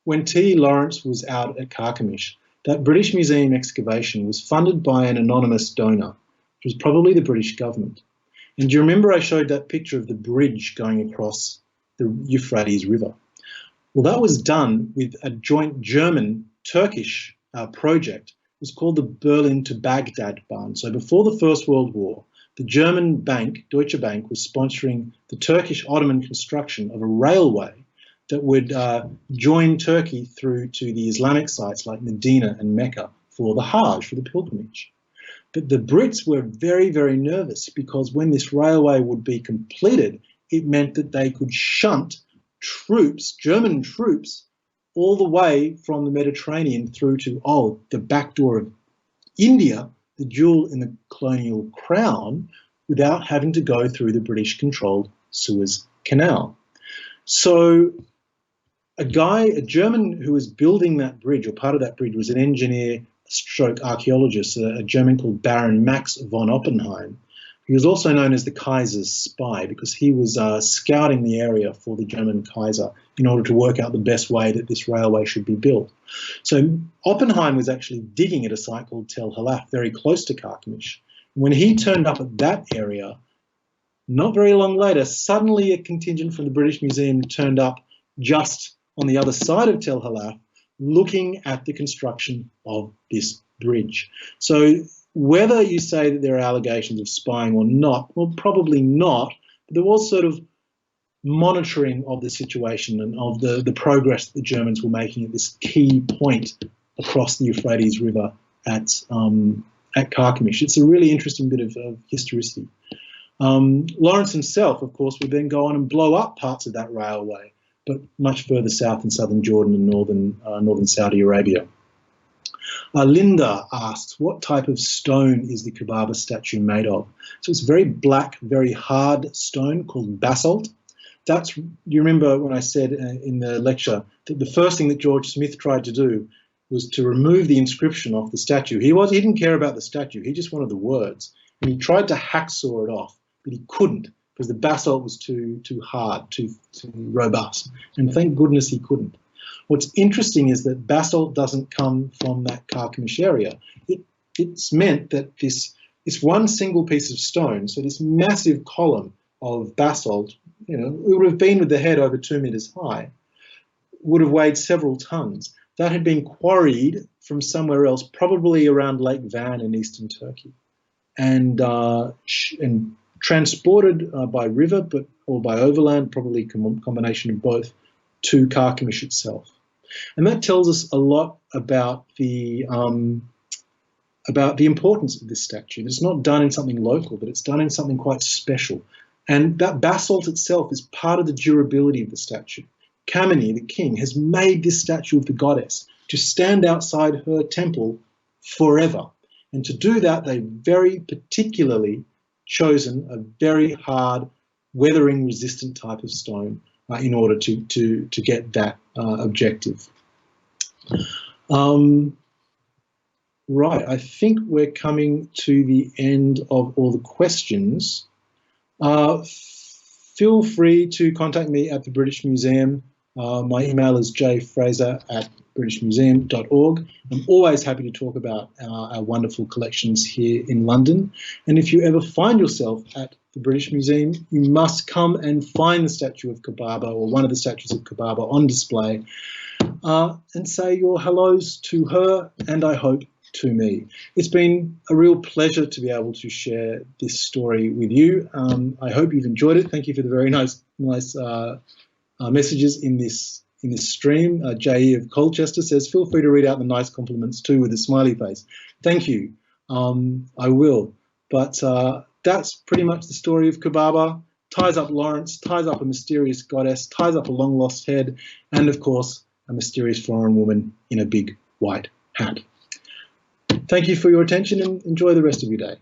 when T. Lawrence was out at Carchemish, that British Museum excavation was funded by an anonymous donor, which was probably the British government. And do you remember I showed that picture of the bridge going across the Euphrates River? Well, that was done with a joint German-Turkish project. It was called the Berlin to Baghdad Bahn. So before the First World War, the German bank, Deutsche Bank, was sponsoring the Turkish Ottoman construction of a railway that would join Turkey through to the Islamic sites like Medina and Mecca for the Hajj, for the pilgrimage. But the Brits were very, very nervous because when this railway would be completed, it meant that they could shunt troops, German troops, all the way from the Mediterranean through to, the back door of India, the jewel in the colonial crown, without having to go through the British-controlled Suez Canal. So a German who was building that bridge, or part of that bridge, was an engineer stroke archaeologist, a German called Baron Max von Oppenheim. He was also known as the Kaiser's spy because he was scouting the area for the German Kaiser in order to work out the best way that this railway should be built. So Oppenheim was actually digging at a site called Tel Halaf, very close to Carchemish. When he turned up at that area, not very long later, suddenly a contingent from the British Museum turned up just on the other side of Tel Halaf, looking at the construction of this bridge. So whether you say that there are allegations of spying or not, well, probably not, but there was sort of monitoring of the situation and of the progress that the Germans were making at this key point across the Euphrates River at Carchemish. It's a really interesting bit of historicity. Lawrence himself, of course, would then go on and blow up parts of that railway. but much further south in southern Jordan and northern Saudi Arabia. Linda asks, what type of stone is the Kubaba statue made of? So it's very black, very hard stone called basalt. You remember when I said in the lecture that the first thing that George Smith tried to do was to remove the inscription off the statue. He didn't care about the statue, he just wanted the words. And he tried to hacksaw it off, but he couldn't because the basalt was too hard, too robust. And thank goodness he couldn't. What's interesting is that basalt doesn't come from that Carchemish area. It's meant that this one single piece of stone, so this massive column of basalt, it would have been with the head over 2 meters high, would have weighed several tons. That had been quarried from somewhere else, probably around Lake Van in eastern Turkey, and transported by river or by overland, probably a combination of both, to Carchemish itself. And that tells us a lot about the importance of this statue. It's not done in something local, but it's done in something quite special. And that basalt itself is part of the durability of the statue. Kamini, the king, has made this statue of the goddess to stand outside her temple forever. And to do that, they very particularly chosen a very hard, weathering-resistant type of stone in order to get that objective. Right, I think we're coming to the end of all the questions. Feel free to contact me at the British Museum. My email is jfraser@britishmuseum.org. I'm always happy to talk about our wonderful collections here in London. And if you ever find yourself at the British Museum, you must come and find the statue of Kubaba or one of the statues of Kubaba on display and say your hellos to her and I hope to me. It's been a real pleasure to be able to share this story with you. I hope you've enjoyed it. Thank you for the very nice messages in this stream. J.E. of Colchester says, feel free to read out the nice compliments too with a smiley face. Thank you. I will. But that's pretty much the story of Kubaba. Ties up Lawrence, ties up a mysterious goddess, ties up a long lost head, and of course, a mysterious foreign woman in a big white hat. Thank you for your attention and enjoy the rest of your day.